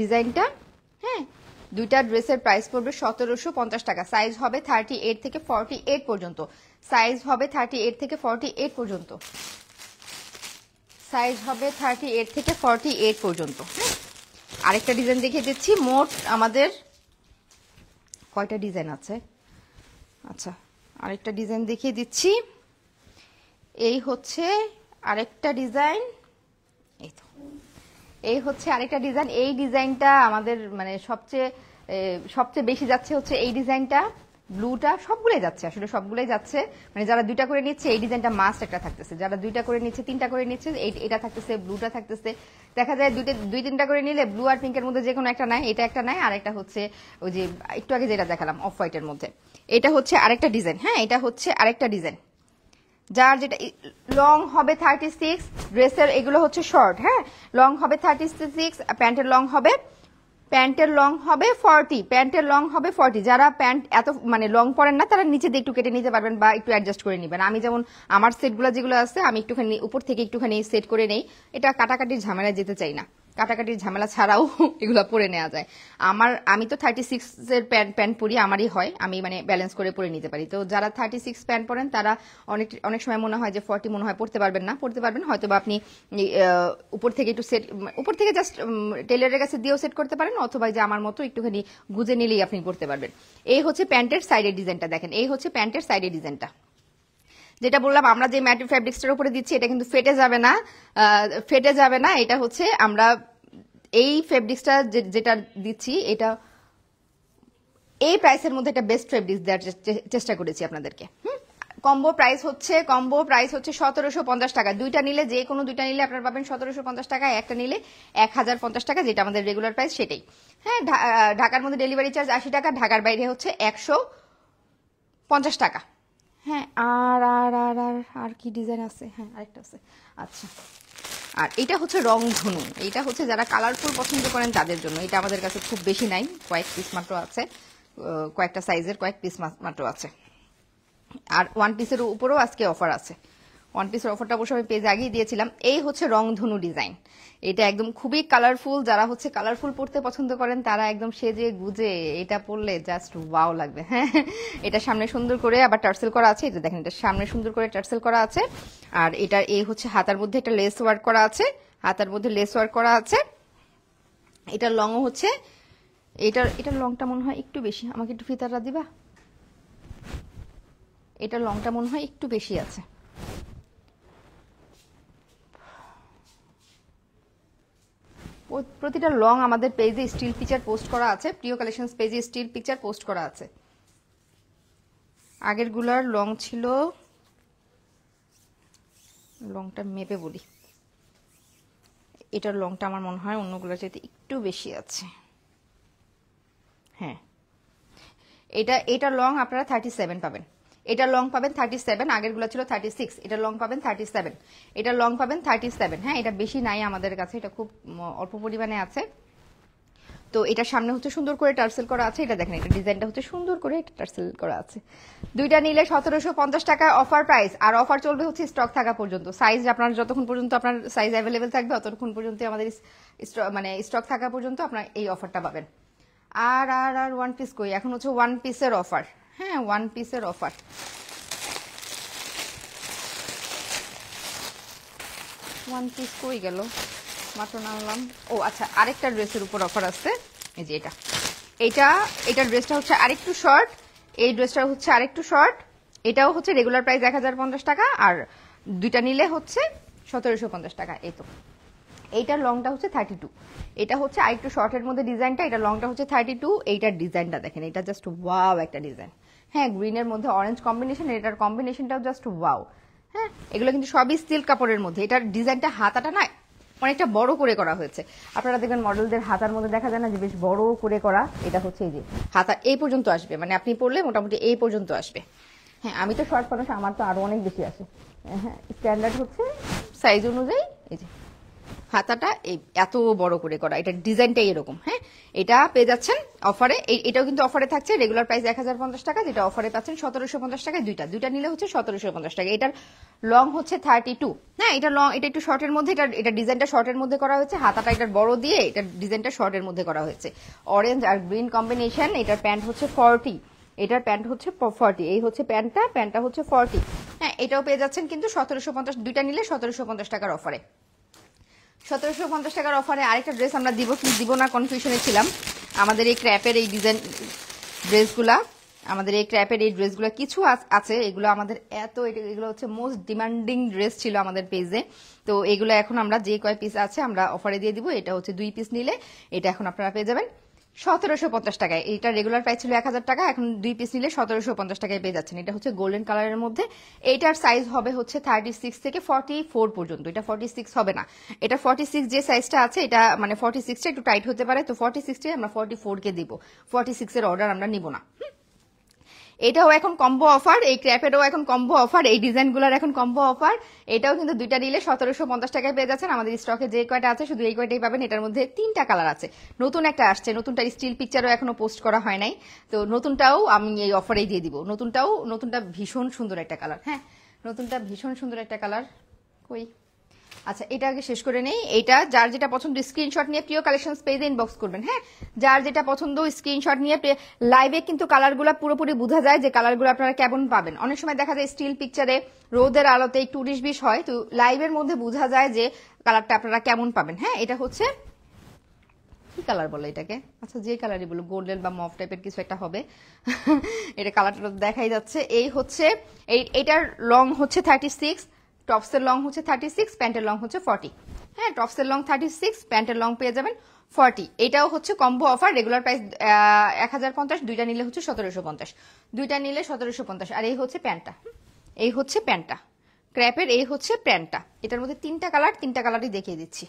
ডিজাইনটা। হ্যাঁ, দুইটা ড্রেসের প্রাইস পড়বে 1750 টাকা। সাইজ হবে 38 থেকে 48 পর্যন্ত, সাইজ হবে 38 থেকে 48 পর্যন্ত, সাইজ হবে 38 থেকে 48 পর্যন্ত। হ্যাঁ, আরেকটা ডিজাইন দেখিয়ে দিচ্ছি। মোট আমাদের কয়টা ডিজাইন আছে? আচ্ছা, আরেকটা ডিজাইন দেখিয়ে দিচ্ছি। এই হচ্ছে আরেকটা ডিজাইন, এই তো এই হচ্ছে আরেকটা ডিজাইন। এই ডিজাইনটা আমাদের মানে সবচেয়ে বেশি যাচ্ছে হচ্ছে এই ডিজাইনটা। ব্লুটা সবগুলোই যাচ্ছে, আসলে সবগুলোই যাচ্ছে। মানে যারা দুইটা করে নিচ্ছে এই ডিজাইনটা মাস্ট একটা থাকতেছে, যারা দুইটা করে নিচ্ছে, তিনটা করে নিচ্ছে এটা থাকতেছে, ব্লুটা থাকতেছে। দেখা যায় দুই তিনটা করে নিলে ব্লু আর পিঙ্কের মধ্যে যে কোনো একটা নেয়, এটা একটা নেয়, আর একটা হচ্ছে ওই যে একটু আগে যেটা দেখালাম অফ হোয়াইটের মধ্যে, এটা হচ্ছে আরেকটা ডিজাইন। হ্যাঁ, এটা হচ্ছে আরেকটা ডিজাইন, যার যেটা লং হবে 36, ড্রেসের এগুলো হচ্ছে শর্ট। হ্যাঁ, লং হবে 36, প্যান্টের লং হবে 40, প্যান্টের লং হবে 40। যারা প্যান্ট এত মানে লং পরেন না তারা নিচে দিয়ে একটু কেটে নিতে পারবেন বা একটু অ্যাডজাস্ট করে নেবেন। আমি যেমন আমার সেটগুলো যেগুলো আছে আমি একটুখানি উপর থেকে একটুখানি সেট করে নেই, এটা কাটাকাটির ঝামেলায় যেতে চাই না, কাটাকাটির ঝামেলা ছাড়াও এগুলো পরে নেওয়া যায়। আমি তো 36 এর প্যান্ট পরি, আমারই হয়, আমি মানে ব্যালেন্স করে পরে নিতে পারি। তো যারা 36 প্যান্ট পরেন তারা অনেক সময় মনে হয় যে 40 মনে হয় পড়তে পারবেন না, পড়তে পারবেন হয়তো বা আপনি উপর থেকে একটু সেট, উপর থেকে জাস্ট টেলারের কাছে দিয়েও সেট করতে পারেন, অথবা যে আমার মতো একটুখানি গুজে নিলেই আপনি পড়তে পারবেন। এই হচ্ছে প্যান্টের সাইডের ডিজাইনটা দেখেন, এই হচ্ছে প্যান্টের সাইডের ডিজাইনটা। যেটা বললাম আমরা যে ম্যাট ফ্যাব্রিক্সটার উপরে দিচ্ছি এটা কিন্তু ফেটে যাবে না। এটা হচ্ছে আমরা এই ফেব্রিক্সটা যেটা দিচ্ছি এটা এই প্রাইসের মধ্যে একটা বেস্ট ফেব্রিক্স দেওয়ার চেষ্টা করেছি আপনাদেরকে। কম্বো প্রাইস হচ্ছে 1750 টাকা। দুইটা নিলে, যে কোনো দুইটা নিলে আপনারা পাবেন 1750 টাকা, একটা নিলে 1050 টাকা, যেটা আমাদের রেগুলার প্রাইস সেটাই। হ্যাঁ, ঢাকার মধ্যে ডেলিভারি চার্জ 80 টাকা, ঢাকার বাইরে হচ্ছে 150 টাকা। হ্যাঁ, আর আর আর আর আর কি ডিজাইন আছে? হ্যাঁ, আরেকটা আছে। আচ্ছা, আর এটা হচ্ছে রংধনু। এটা হচ্ছে যারা কালারফুল পছন্দ করেন তাদের জন্য। এটা আমাদের কাছে খুব বেশি নাই, কয়েক পিস মাত্র আছে, কয়েকটা সাইজের কয়েক পিস মাত্র আছে। আর ওয়ান পিসের উপরেও আজকে অফার আছে, ওয়ান পিসের অফারটা অবশ্য আমি পেজে আগেই দিয়েছিলাম। এই হচ্ছে রংধনু ডিজাইন, এটা একদম খুবই কালারফুল। যারা হচ্ছে কালারফুল পড়তে পছন্দ করেন তারা একদম সেজে গুজে এটা পরলে জাস্ট ওয়াও লাগবে। হ্যাঁ, এটা সামনে সুন্দর করে আবার টার্সেল করা আছে, এটা দেখেন, এটা সামনে সুন্দর করে টার্সেল করা আছে। আর এটা এই হচ্ছে হাতার মধ্যে একটা লেস ওয়ার্ক করা আছে, হাতার মধ্যে লেস ওয়ার্ক করা আছে। এটার লংও হচ্ছে, এটার লংটা মনে হয় একটু বেশি, আমাকে একটু ফিতাটা দিবা, এটার লংটা মনে হয় একটু বেশি আছে। প্রতিটা লং আমাদের পেজে স্টিল পিকচার পোস্ট করা আছে, প্রিয় কালেকশনস পেজে স্টিল পিকচার পোস্ট করা আছে। আগের গুলার লং ছিল, লংটা মেপে বলি, এটার লংটা আমার মনে হয় অন্যগুলোর চাইতে একটু বেশি আছে। হ্যাঁ, এটা লং আপনারা 37 পাবেন, এটা লং পাবেন 37, আগেরগুলো ছিল 36, এটা লং পাবেন 37, এটা লং পাবেন 37। হ্যাঁ, এটা বেশি নাই আমাদের কাছে, এটা খুব অল্প পরিমাণে আছে। তো এটার সামনে হচ্ছে সুন্দর করে টার্সেল করা আছে, এটা দেখেন, এটা ডিজাইনটা হচ্ছে সুন্দর করে টার্সেল করা আছে। দুইটা নিলে 1750 টাকা অফার প্রাইস, আর অফার চলবে হচ্ছে স্টক থাকা পর্যন্ত। সাইজ আপনার যতক্ষণ পর্যন্ত আপনার সাইজ অ্যাভেলেবেল থাকবে ততক্ষণ পর্যন্ত আমাদের মানে স্টক থাকা পর্যন্ত আপনার এই অফারটা পাবেন। আর আর আর ওয়ান পিস কই, এখন হচ্ছে ওয়ান পিসের অফার। হ্যাঁ, ওয়ান পিসের অফার, ওয়ান পিস কই গেল, মাত্র নামলাম। ও আচ্ছা, আরেকটা ড্রেসের উপর অফার আছে, এই যে এটা ড্রেসটা হচ্ছে আরেকটু শর্ট, এই ড্রেসটা হচ্ছে আরেকটু শর্ট, এটাও হচ্ছে রেগুলার প্রাইস 1050 টাকা, আর দুইটা নিলে হচ্ছে 1750 টাকা। এই তো এইটার লংটা হচ্ছে 32, এটা হচ্ছে আরেকটু শর্টের মধ্যে ডিজাইনটা, এটা লংটা হচ্ছে 32। এইটার ডিজাইনটা দেখেন, এটা জাস্ট ওয়াও একটা ডিজাইন। হ্যাঁ, গ্রিনের মধ্যে অরেঞ্জ কম্বিনেশন, এটার কম্বিনেশনটাও জাস্ট ওয়াও। হ্যাঁ, এগুলো কিন্তু সবই সিল্ক কাপড়ের মধ্যে। এটার ডিজাইনটা হাতাটা না অনেকটা বড় করে করা হয়েছে, আপনারা দেখবেন মডেলদের হাতার মধ্যে দেখা যায় না যে বেশ বড় করে করা, এটা হচ্ছে এই যে হাতা এই পর্যন্ত আসবে, মানে আপনি পরলে মোটামুটি এই পর্যন্ত আসবে। হ্যাঁ, আমি তো শর্ট মানুষ, আমার তো আরো অনেক বেশি আসে। হ্যাঁ, স্ট্যান্ডার্ড হচ্ছে সাইজ অনুযায়ী এই যে হাতাটা এত বড় করে করা, এটার ডিজাইনটাই এরকম। হ্যাঁ, এটা পেয়ে যাচ্ছেন অফারে, এটাও কিন্তু অফারে থাকছে, রেগুলার প্রাইস 1050 টাকা, যেটা অফারে পাচ্ছেন 1750 টাকায়। দুইটা নিলে হচ্ছে 1750 টাকা। এটার লং হচ্ছে 32। হ্যাঁ, এটা লং, এটা একটু শর্টের মধ্যে, এটা ডিজাইনটা শর্টের মধ্যে করা হয়েছে, হাতাটা এটার বড় দিয়ে এটার ডিজাইনটা শর্টের মধ্যে করা হয়েছে, অরেঞ্জ আর গ্রিন কম্বিনেশন। এটার প্যান্ট হচ্ছে 40, এটার প্যান্ট হচ্ছে 40, এই হচ্ছে প্যান্টটা হচ্ছে 40। হ্যাঁ, এটাও পেয়ে যাচ্ছেন কিন্তু 1750, দুইটা নিলে 1750 টাকার অফারে। 1750 টাকার অফারে আরেকটা ড্রেস আমরা দিব কি দিব না কনফিউশনে ছিলাম। আমাদের এই ক্র্যাপের এই ডিজাইন ড্রেসগুলা, আমাদের এই ক্র্যাপের এই ড্রেসগুলো কিছু আছে, এগুলো আমাদের এগুলো হচ্ছে মোস্ট ডিমান্ডিং ড্রেস ছিল আমাদের পেজে। তো এগুলো এখন আমরা যে কয় পিস আছে আমরা অফারে দিয়ে দিব। এটা হচ্ছে 2 পিস নিলে এটা এখন আপনারা পেয়ে যাবেন 1750 টাকায়। এটা রেগুলার প্রাইস ছিল 1000 টাকা, এখন 2 পিস নিলে 1750 টাকায় পেয়ে যাচ্ছেন। এটা হচ্ছে গোল্ডেন কালারের মধ্যে, এইটার সাইজ হবে হচ্ছে 36 থেকে 44 পর্যন্ত, এটা 46 হবে না, এটা 46 যে সাইজটা আছে এটা মানে 46টা একটু টাইট হতে পারে, তো 46টাই আমরা 44 কে দিব, 46 এর অর্ডার আমরা নিব না। এটাও এখন কম্বো অফার, এই ক্র্যাপেরও এখন কম্বো অফার, এই ডিজাইনগুলোর এখন কম্বো অফার। এটাও কিন্তু দুইটা নিলে 1750 টাকায় পেয়ে যাচ্ছেন। আমাদের স্টকে যে কয়টা আছে শুধু এই কয়টাই পাবেন। এটার মধ্যে 3টা কালার আছে, নতুন একটা আসছে, নতুনটার স্টিল পিকচারও এখনো পোস্ট করা হয় নাই, তো নতুনটাও আমি এই অফারেই দিয়ে দিব। নতুনটা ভীষণ সুন্দর একটা কালার। হ্যাঁ, নতুনটা ভীষণ সুন্দর একটা কালার। কই, আচ্ছা এটা আগে শেষ করে নেই। এটা যার যেটা পছন্দ স্ক্রিনশট নিয়ে প্রিয় কালেকশনস পেজে ইনবক্স করবেন। হ্যাঁ, যার যেটা পছন্দ স্ক্রিনশট নিয়ে, লাইভে কিন্তু কালারগুলো পুরোপুরি বোঝা যায় যে কালারগুলো আপনারা কেমন পাবেন। অনেক সময় দেখা যায় স্টিল পিকচারে রোদের আলোতে একটু 19-20 হয়, তো লাইভের মধ্যে বোঝা যায় যে কালারটা আপনারা কেমন পাবেন। হ্যাঁ, এটা হচ্ছে কি কালার বলে এটাকে, আচ্ছা যে কালারই বলো, গোল্ডেন বা মফ টাইপের কিছু একটা হবে। এটা কালারটা দেখাই যাচ্ছে। এই হচ্ছে এইটার লং হচ্ছে 36, টপসের লং হচ্ছে 36, প্যান্টের লং হচ্ছে 40। হ্যাঁ, টপসের লং 36, প্যান্টের লং পেয়ে যাবেন 40। এটাও হচ্ছে কম্বো অফার, রেগুলার প্রাইস 1050, দুইটা নিলে হচ্ছে 1750, দুইটা নিলে 1750। আর এই হচ্ছে প্যান্টটা, এই হচ্ছে প্যান্টটা ক্র্যাপের, এই হচ্ছে প্যান্টটা। এটার মধ্যে 3টা কালার, 3টা কালারই দেখিয়ে দিচ্ছি।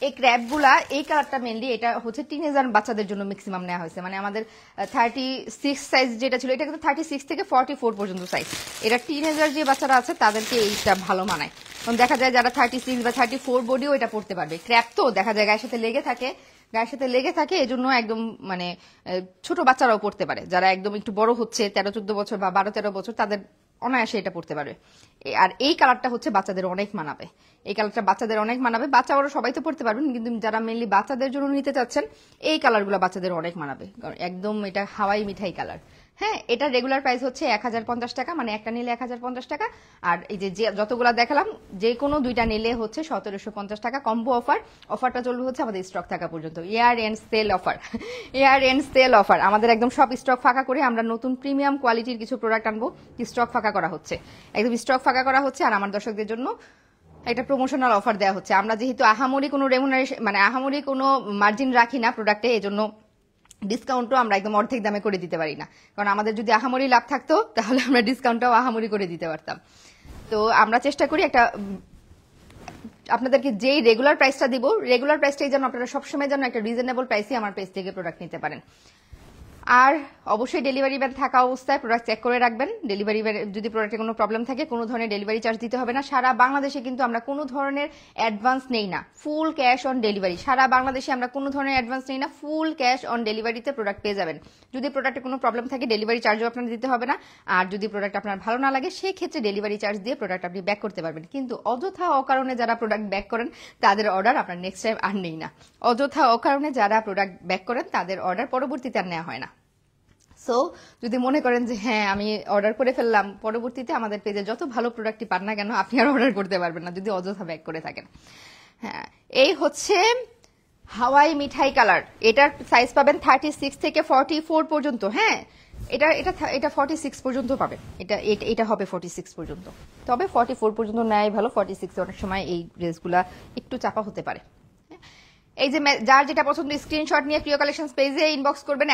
এই ক্র্যাপগুলা, এই কালারটা মেনলি এটা হচ্ছে টিনেজার বাচ্চাদের জন্য ম্যাক্সিমাম নেওয়া হয়েছে, মানে আমাদের 36 সাইজ যেটা ছিল এটা কিন্তু 36 থেকে 44 পর্যন্ত সাইজ। এটা টিনেজার যে বাচ্চারা আছে তাদেরকে এইটা ভালো মানায়, কারণ দেখা যায় যারা 36 বা 34 বডিও এটা পড়তে পারবে। ক্র্যাপ তো দেখা যায় গায়ের সাথে লেগে থাকে, এজন্য একদম মানে ছোট বাচ্চারাও পড়তে পারে, যারা একদম একটু বড় হচ্ছে 13-14 বছর বা 12-13 বছর তাদের অনায়াসে এটা পড়তে পারবে। আর এই কালারটা হচ্ছে বাচ্চাদের অনেক মানাবে, এই কালারটা বাচ্চাদের অনেক মানাবে। বাচ্চা বড় সবাই তো পড়তে পারবেন, কিন্তু যারা মেনলি বাচ্চাদের জন্য নিতে চাচ্ছেন এই কালারগুলো বাচ্চাদের অনেক মানাবে, কারণ একদম এটা হাওয়াই মিঠাই কালার। হ্যাঁ, এটা রেগুলার প্রাইস হচ্ছে 1050 টাকা, মানে একটা নিলে 1050 টাকা। আর এই যে যতগুলো দেখালাম যে কোনো দুইটা নিলে হচ্ছে 1750 টাকা কম্বো অফার। অফারটা চলবে হচ্ছে আমাদের স্টক থাকা পর্যন্ত, year end sale offer. Year end sale offer, আমাদের একদম সব স্টক ফাঁকা করে আমরা নতুন প্রিমিয়াম কোয়ালিটির কিছু প্রোডাক্ট আনবো, স্টক ফাঁকা করা হচ্ছে, একদম স্টক ফাঁকা করা হচ্ছে। আর আমার দর্শকদের জন্য একটা প্রমোশনাল অফার দেওয়া হচ্ছে। আমরা যেহেতু আহামরি কোনো রেমুনারেশন মানে আহামরি কোনো মার্জিন রাখি না প্রোডাক্টে, এজন্য ডিসকাউন্টও আমরা একদম অর্ধেক দামে করে দিতে পারি না, কারণ আমাদের যদি আহামরি লাভ থাকতো তাহলে আমরা ডিসকাউন্টটাও আহামরি করে দিতে পারতাম। তো আমরা চেষ্টা করি একটা আপনাদেরকে যেই রেগুলার প্রাইসটা দিব, রেগুলার প্রাইসটাই যেন আপনারা সবসময় যেন একটা রিজনেবল প্রাইসে আমার পেজ থেকে প্রোডাক্ট নিতে পারেন। আর অবশ্যই ডেলিভারি ম্যান থাকা অবস্থায় প্রোডাক্ট চেক করে রাখবেন। ডেলিভারি যদি প্রোডাক্টে কোনো প্রবলেম থাকে কোনো ধরনের ডেলিভারি চার্জ দিতে হবে না। সারা বাংলাদেশে কিন্তু আমরা কোনো ধরনের অ্যাডভান্স নেই না, ফুল ক্যাশ অন ডেলিভারি। সারা বাংলাদেশে আমরা কোনো ধরনের অ্যাডভান্স নেই না, ফুল ক্যাশ অন ডেলিভারিতে প্রোডাক্ট পেয়ে যাবেন। যদি প্রোডাক্টে কোনো প্রবলেম থাকে ডেলিভারি চার্জও আপনার দিতে হবে না। আর যদি প্রোডাক্ট আপনার ভালো না লাগে সেই ক্ষেত্রে ডেলিভারি চার্জ দিয়ে প্রোডাক্ট আপনি ব্যাক করতে পারবেন। কিন্তু অযথা অকারণে যারা প্রোডাক্ট ব্যাক করেন তাদের অর্ডার আপনার নেক্সট টাইম আর নেই না। অযথা অকারণে যারা প্রোডাক্ট ব্যাক করেন তাদের অর্ডার পরবর্তীতে আর নেওয়া হয় না। সো যদি মনে করেন যে হ্যাঁ আমি অর্ডার করে ফেললাম, পরবর্তীতে আমাদের পেজে যত ভালো প্রোডাক্টই পান না কেন আপনি আর অর্ডার করতে পারবেন না যদি অযথা ব্যাক করে থাকেন। হ্যাঁ, এই হচ্ছে হাওয়াই মিঠাই কালার। এটার সাইজ পাবেন 36 থেকে 44 পর্যন্ত। হ্যাঁ, এটা এটা এটা 46 পর্যন্ত পাবেন। এটা হবে 46 পর্যন্ত, তবে 44 পর্যন্ত নেয় ভালো। 46 অনেক সময় এই ড্রেসগুলা একটু চাপা হতে পারে। এই যে যার যেটা পছন্দ স্ক্রিনশট নিয়ে প্রিয় কালেকশন পেজে ইনবক্স করবেন।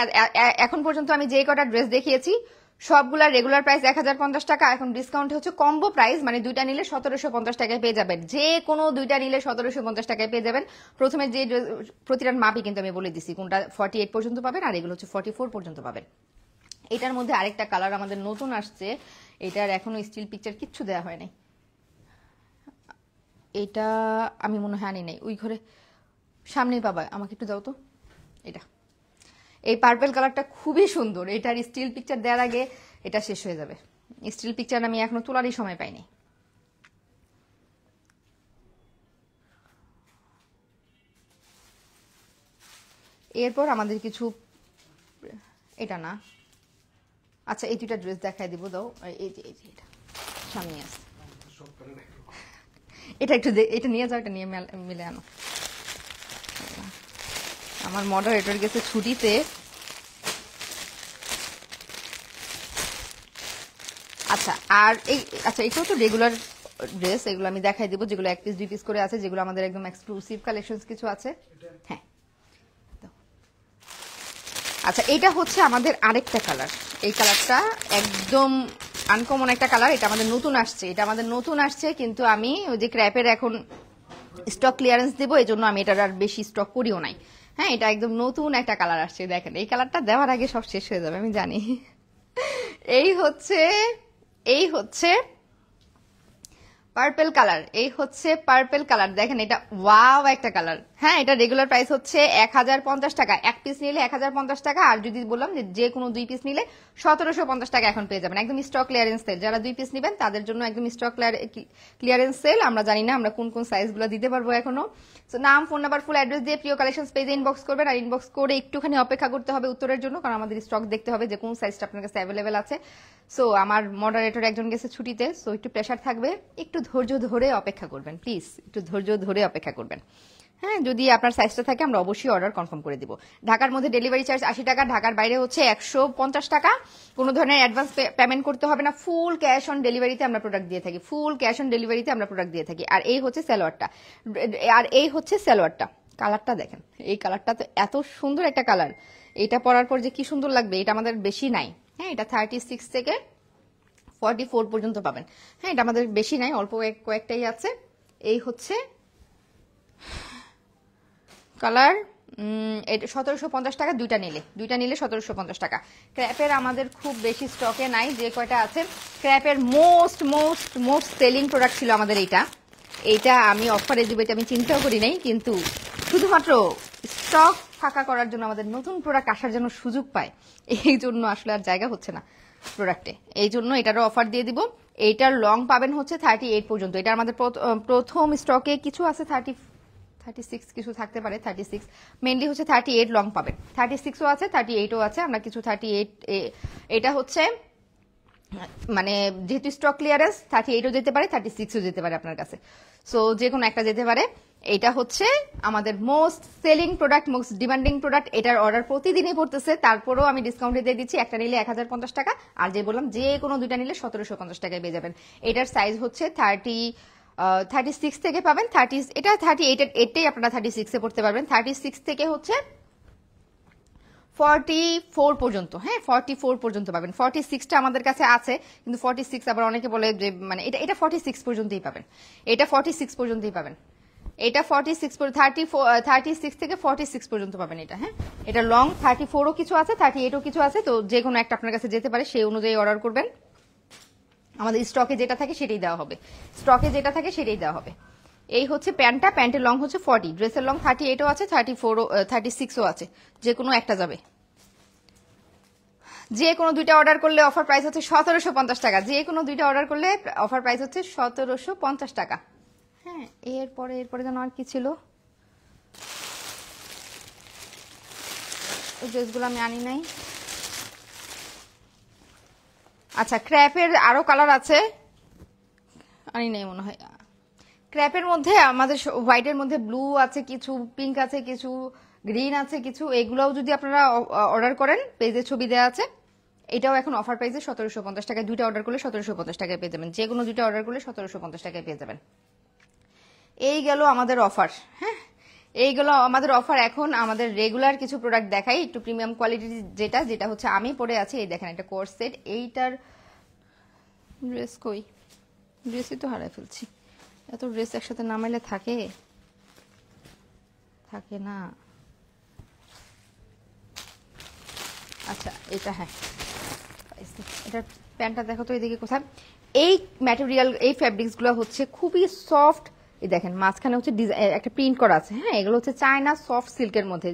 এখন পর্যন্ত আমি যে কটা ড্রেস দেখিয়েছি সবগুলা রেগুলার প্রাইস 1050 টাকা, এখন ডিসকাউন্ট হচ্ছে কম্বো প্রাইস, মানে দুইটা নিলে 1750 টাকায় পেয়ে যাবেন। যে কোনো দুইটা নিলে 1750 টাকায় পেয়ে যাবেন। প্রথমে যে প্রতিটার মাপই কিন্তু আমি বলে দিছি কোনটা 48 পর্যন্ত পাবেন আর এগুলো হচ্ছে 44 পর্যন্ত পাবেন। এটার মধ্যে আরেকটা কালার আমাদের নতুন আসছে, এটার এখনো স্টিল পিকচার কিচ্ছু দেওয়া হয় নাই। এটা আমি মনে হয় আনি নাই, ওই ঘরে সামনেই পাবা, আমাকে একটু দাও তো। এটা এই পার্পল কালারটা খুবই সুন্দর, এটার স্টিল পিকচার দেওয়ার আগে এটা শেষ হয়ে যাবে। স্টিল পিকচার আমি এখনো তোলারই সময় পাইনি। এরপর আমাদের কিছু, এটা না, আচ্ছা এই দুইটা ড্রেস দেখাই দিব, দাও। এই যে এটা সামনে আছে, এটা একটু এটা নিয়ে যাও, এটা নিয়ে মিলে আনো। আমার মডারেটর গেছে ছুটিতে। আচ্ছা আর এই আচ্ছা এটাও তো রেগুলার ড্রেস, এগুলো আমি দেখাই দিব যেগুলো এক পিস দুই পিস করে আছে, যেগুলো আমাদের একদম এক্সক্লুসিভ কালেকশনস কিছু আছে। হ্যাঁ, আচ্ছা এটা হচ্ছে আমাদের আরেকটা কালার। এই কালারটা একদম আনকমন একটা কালার, এটা আমাদের নতুন আসছে, কিন্তু আমি ওই যে ক্র্যাপের এখন স্টক ক্লিয়ারেন্স দেবো, এই জন্য আমি এটার আর বেশি স্টক করিও নাই। হ্যাঁ, এটা একদম নতুন একটা কালার আসছে, দেখেন এই কালারটা দেওয়ার আগে সব শেষ হয়ে যাবে আমি জানি। এই হচ্ছে পার্পল কালার, দেখেন এটা ওয়াও একটা কালার। হ্যাঁ, এটা রেগুলার প্রাইস হচ্ছে 1050 টাকা, এক পিস নিলে 1050 টাকা, আর যদি বললাম যে কোনো দুই পিস নিলে 1750 টাকা এখন পেয়ে যাবেন। একদম স্টক ক্লিয়ারেন্স সেল, যারা দুই পিস নেবেন তাদের জন্য একদম স্টক ক্লিয়ারেন্স সেল। আমরা জানি না আমরা কোন কোন সাইজগুলো দিতে পারবো এখনো। সো নাম, ফোন নাম্বার, ফুল অ্যাড্রেস দিয়ে প্রিয় কালেকশন পেজে ইনবক্স করবেন, আর ইনবক্স করে একটুখানি অপেক্ষা করতে হবে উত্তরের জন্য, কারণ আমাদের স্টক দেখতে হবে যে কোন সাইজটা আপনার কাছে অ্যাভেলেবেল আছে। সো আমার মডারেটর একজন গেছে ছুটিতে, সো একটু প্রেশার থাকবে, একটু ধৈর্য ধরে অপেক্ষা করবেন প্লিজ, একটু ধৈর্য ধরে অপেক্ষা করবেন। হ্যাঁ, যদি আপনার সাইজটা থাকে আমরা অবশ্যই অর্ডার কনফার্ম করে দিব। ঢাকার মধ্যে ডেলিভারি চার্জ 80 টাকা, ঢাকার বাইরে হচ্ছে 150 টাকা। কোনো ধরনের অ্যাডভান্স পেমেন্ট করতে হবে না, ফুল ক্যাশ অন ডেলিভারিতে আমরা প্রোডাক্ট দিয়ে থাকি। আর এই হচ্ছে সালোয়ারটা, কালারটা দেখেন, এই কালারটা তো এত সুন্দর একটা কালার, এটা পরার পর যে কি সুন্দর লাগবে। এটা আমাদের বেশি নাই। হ্যাঁ, এটা 36 থেকে 44 পর্যন্ত পাবেন। হ্যাঁ, এটা আমাদের বেশি নাই, অল্প কয়েকটাই আছে। এই হচ্ছে কালার, এটা 1750 টাকা, দুইটা নিলে 1750 টাকা। ক্র্যাপের আমাদের খুব বেশি স্টকে নাই, যে কয়টা আছে ক্র্যাপের মোস্ট সেলিং প্রোডাক্ট ছিল আমাদের এইটা আমি অফারে দিব, এটা আমি চিন্তাও করি নাই, কিন্তু শুধুমাত্র স্টক ফাঁকা করার জন্য, আমাদের নতুন প্রোডাক্ট আসার জন্য সুযোগ পায়, এই জন্য আসলে আর জায়গা হচ্ছে না প্রোডাক্টে, এই জন্য এটারও অফার দিয়ে দিব। এইটার লং পাবেন হচ্ছে 38 পর্যন্ত। এটা আমাদের প্রথম স্টকে কিছু আছে 36 কিছু থাকতে পারে, 36 মেইনলি হচ্ছে 38 লং পাবেন, 36ও আছে 38ও আছে। আমরা কিছু 38, এটা হচ্ছে মানে যেহেতু স্টক ক্লিয়ারেন্স 38ও যেতে পারে 36ও যেতে পারে আপনার কাছে, সো যে কোনো একটা যেতে পারে। এটা হচ্ছে আমাদের most selling product, most demanding product. এটার অর্ডার প্রতিদিনই পড়তেছে, তারপরেও আমি ডিসকাউন্টে দিয়ে দিচ্ছি। একটা নিলে 1050 টাকা, আর যে বললাম যে কোনো দুইটা নিলে 1750 টাকায় পেয়ে যাবেন। এটার সাইজ হচ্ছে 38 36 থেকে পাবেন 30, এটা 38 এটাই আপনারা 36 এ পড়তে পারবেন। 36 থেকে হচ্ছে 44 পর্যন্ত, হ্যাঁ 44 পর্যন্ত পাবেন। 46টা আমাদের কাছে আছে, কিন্তু 46 আবার অনেকে বলে যে মানে এটা 46 পর্যন্তই পাবেন, এটা 46 পর্যন্তই পাবেন, এটা 46 36 থেকে 46 পর্যন্ত পাবেন এটা। হ্যাঁ, এটা লং 34ও কিছু আছে, 38ও কিছু আছে, তো যে কোনো একটা আপনার কাছে যেতে পারে, সেই অনুযায়ী অর্ডার করবেন। আমাদের স্টকে যেটা থাকে সেটাই দেওয়া হবে, স্টকে যেটা থাকে সেটাই দেওয়া হবে। এই হচ্ছে প্যান্টটা, প্যান্টের লং হচ্ছে 40, ড্রেসের লং 38ও আছে, 34ও 36ও আছে, যে কোনো একটা যাবে। যে কোনো দুইটা অর্ডার করলে অফার প্রাইস হচ্ছে 1750 টাকা, যে কোনো দুইটা অর্ডার করলে অফার প্রাইস হচ্ছে 1750 টাকা। হ্যাঁ, এরপরে যেন আর কি ছিল, ওই ড্রেসগুলো আমি আনি নাই। আচ্ছা, ক্র্যাপের আরো কালার আছে, আনি নাই মনে হয়। ক্র্যাপের মধ্যে আমাদের হোয়াইটের মধ্যে ব্লু আছে কিছু, পিঙ্ক আছে কিছু, গ্রিন আছে কিছু, এগুলোও যদি আপনারা অর্ডার করেন, পেজে ছবি দেওয়া আছে। এটাও এখন অফার প্রাইসে 1750 টাকায়, দুইটা অর্ডার করলে 1750 টাকায় পেয়ে যাবেন, যে কোনো দুইটা অর্ডার করলে 1750 টাকায় পেয়ে যাবেন। এই গেল আমাদের অফার। হ্যাঁ, এইগুলো আমাদের অফার। এখন আমাদের রেগুলার কিছু প্রোডাক্ট দেখাই, একটু প্রিমিয়াম কোয়ালিটির, যেটা হচ্ছে আমি পরে আছি। এই দেখেন একটা কোর্স সেট, এইটার ড্রেস কই, ড্রেসই তো হারাই ফেলছি, এত ড্রেস একসাথে নামাইলে থাকে না। আচ্ছা, এটা হ্যাঁ, এটার প্যান্টটা দেখো তো এদিকে কোথায়। এই ম্যাটেরিয়াল, এই ফ্যাব্রিক্স গুলো হচ্ছে খুবই সফট। এই দেখেন মাঝখানে হচ্ছে একটা প্রিন্ট করা আছে। হ্যাঁ, এগুলো হচ্ছে চায়না সফট সিল্কের মধ্যে,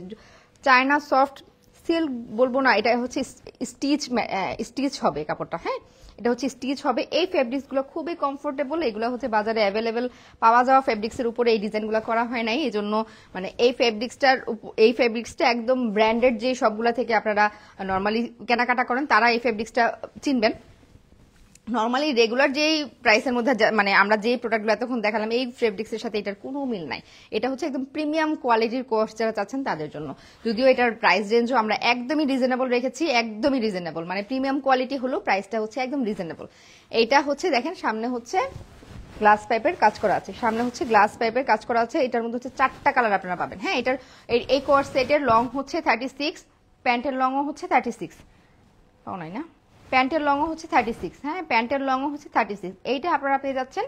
চায়না সফট সিল্ক বলবো না, এটা হচ্ছে স্টিচ হবে কাপড়টা। হ্যাঁ, এটা হচ্ছে স্টিচ হবে। এই ফেব্রিক্স গুলো খুবই কমফোর্টেবল, এগুলো হচ্ছে বাজারে অ্যাভেলেবেল পাওয়া যাওয়া ফেব্রিক্সের উপরে এই ডিজাইনগুলো করা হয় নাই, এই জন্য মানে এই ফেব্রিক্সটা একদম ব্র্যান্ডেড, যে সবগুলা থেকে আপনারা নর্মালি কেনাকাটা করেন তারা এই ফেব্রিক্সটা চিনবেন। নর্মালি রেগুলার যেই প্রাইসের মধ্যে মানে আমরা যে প্রোডাক্টগুলো এতক্ষণ দেখালাম, এই ফেব্রিক্সের সাথে এটার কোনো মিল নাই। এটা হচ্ছে একদম প্রিমিয়াম কোয়ালিটির কোর্স যারা চাচ্ছেন তাদের জন্য। যদিও এটার প্রাইস রেঞ্জও আমরা একদমই রিজনেবল রেখেছি, একদমই রিজনেবল, মানে প্রিমিয়াম কোয়ালিটি হলো, প্রাইসটা হচ্ছে একদম রিজনেবল। এইটা হচ্ছে দেখেন সামনে হচ্ছে গ্লাস পাইপের কাজ করা আছে, সামনে হচ্ছে গ্লাস পাইপের কাজ করা আছে। এটার মধ্যে হচ্ছে 4টা কালার আপনারা পাবেন। হ্যাঁ, এটার এই কোর্স সেটের লং হচ্ছে 36, প্যান্টের লংও হচ্ছে 36, পাও নাই না, প্যান্টের লংও হচ্ছে 36। হ্যাঁ, প্যান্টের লংও হচ্ছে 36। এইটা আপনারা পেয়ে যাচ্ছেন,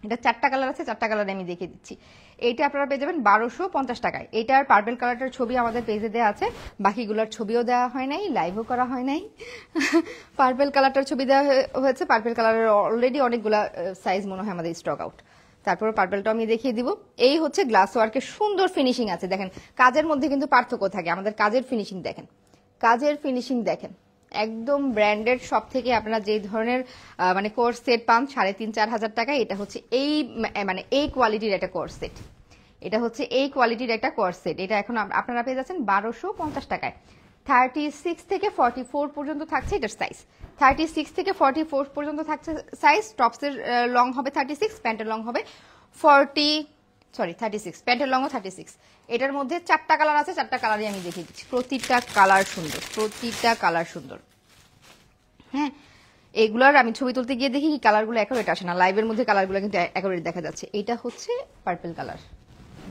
এটা 4টা কালার আছে, 4টা কালার আমি দেখিয়ে দিচ্ছি। এইটা আপনারা পেয়ে যাবেন 1250 টাকায়। এইটার পার্পল কালারটার ছবি আমাদের পেজে দেওয়া আছে, বাকিগুলোর ছবিও দেওয়া হয় নাই, লাইভও করা হয় নাই। পার্পল কালারটার ছবি দেওয়া হয়েছে, পার্পল কালারের অলরেডি অনেকগুলা সাইজ মনে হয় আমাদের স্টক আউট। তারপর পার্পলটা আমি দেখিয়ে দিব। এই হচ্ছে গ্লাস ওয়ার্কের সুন্দর ফিনিশিং আছে, দেখেন কাজের মধ্যে কিন্তু পার্থক্য থাকে। আমাদের কাজের ফিনিশিং দেখেন, কাজের ফিনিশিং দেখেন, একদম ব্র্যান্ডেড সব থেকে আপনারা যে ধরনের মানে কোর্স সেট পান 3,500-4 হাজার টাকায়, এটা হচ্ছে এই মানে এই কোয়ালিটির একটা কোর্স সেট, এটা হচ্ছে এই কোয়ালিটির একটা কোর্স সেট। এটা এখন আপনারা পেয়ে যাচ্ছেন 1250 টাকায়। 36 থেকে 44 পর্যন্ত থাকছে এটার সাইজ, 36 থেকে 44 পর্যন্ত থাকছে সাইজ। টপসের লং হবে 36, প্যান্টের লং হবে 36, প্যান্টের লংও 36। এটার মধ্যে 4টা কালার আছে, 4টা কালারই আমি দেখিয়ে দিচ্ছি। প্রতিটা কালার সুন্দর, প্রতিটা কালার সুন্দর। হ্যাঁ, এগুলার আমি ছবি তুলতে গিয়ে দেখি কি কালারগুলো একেবারে আসে না, লাইভের মধ্যে কালারগুলো কিন্তু একেবারে দেখা যাচ্ছে। এটা হচ্ছে পার্পল কালার,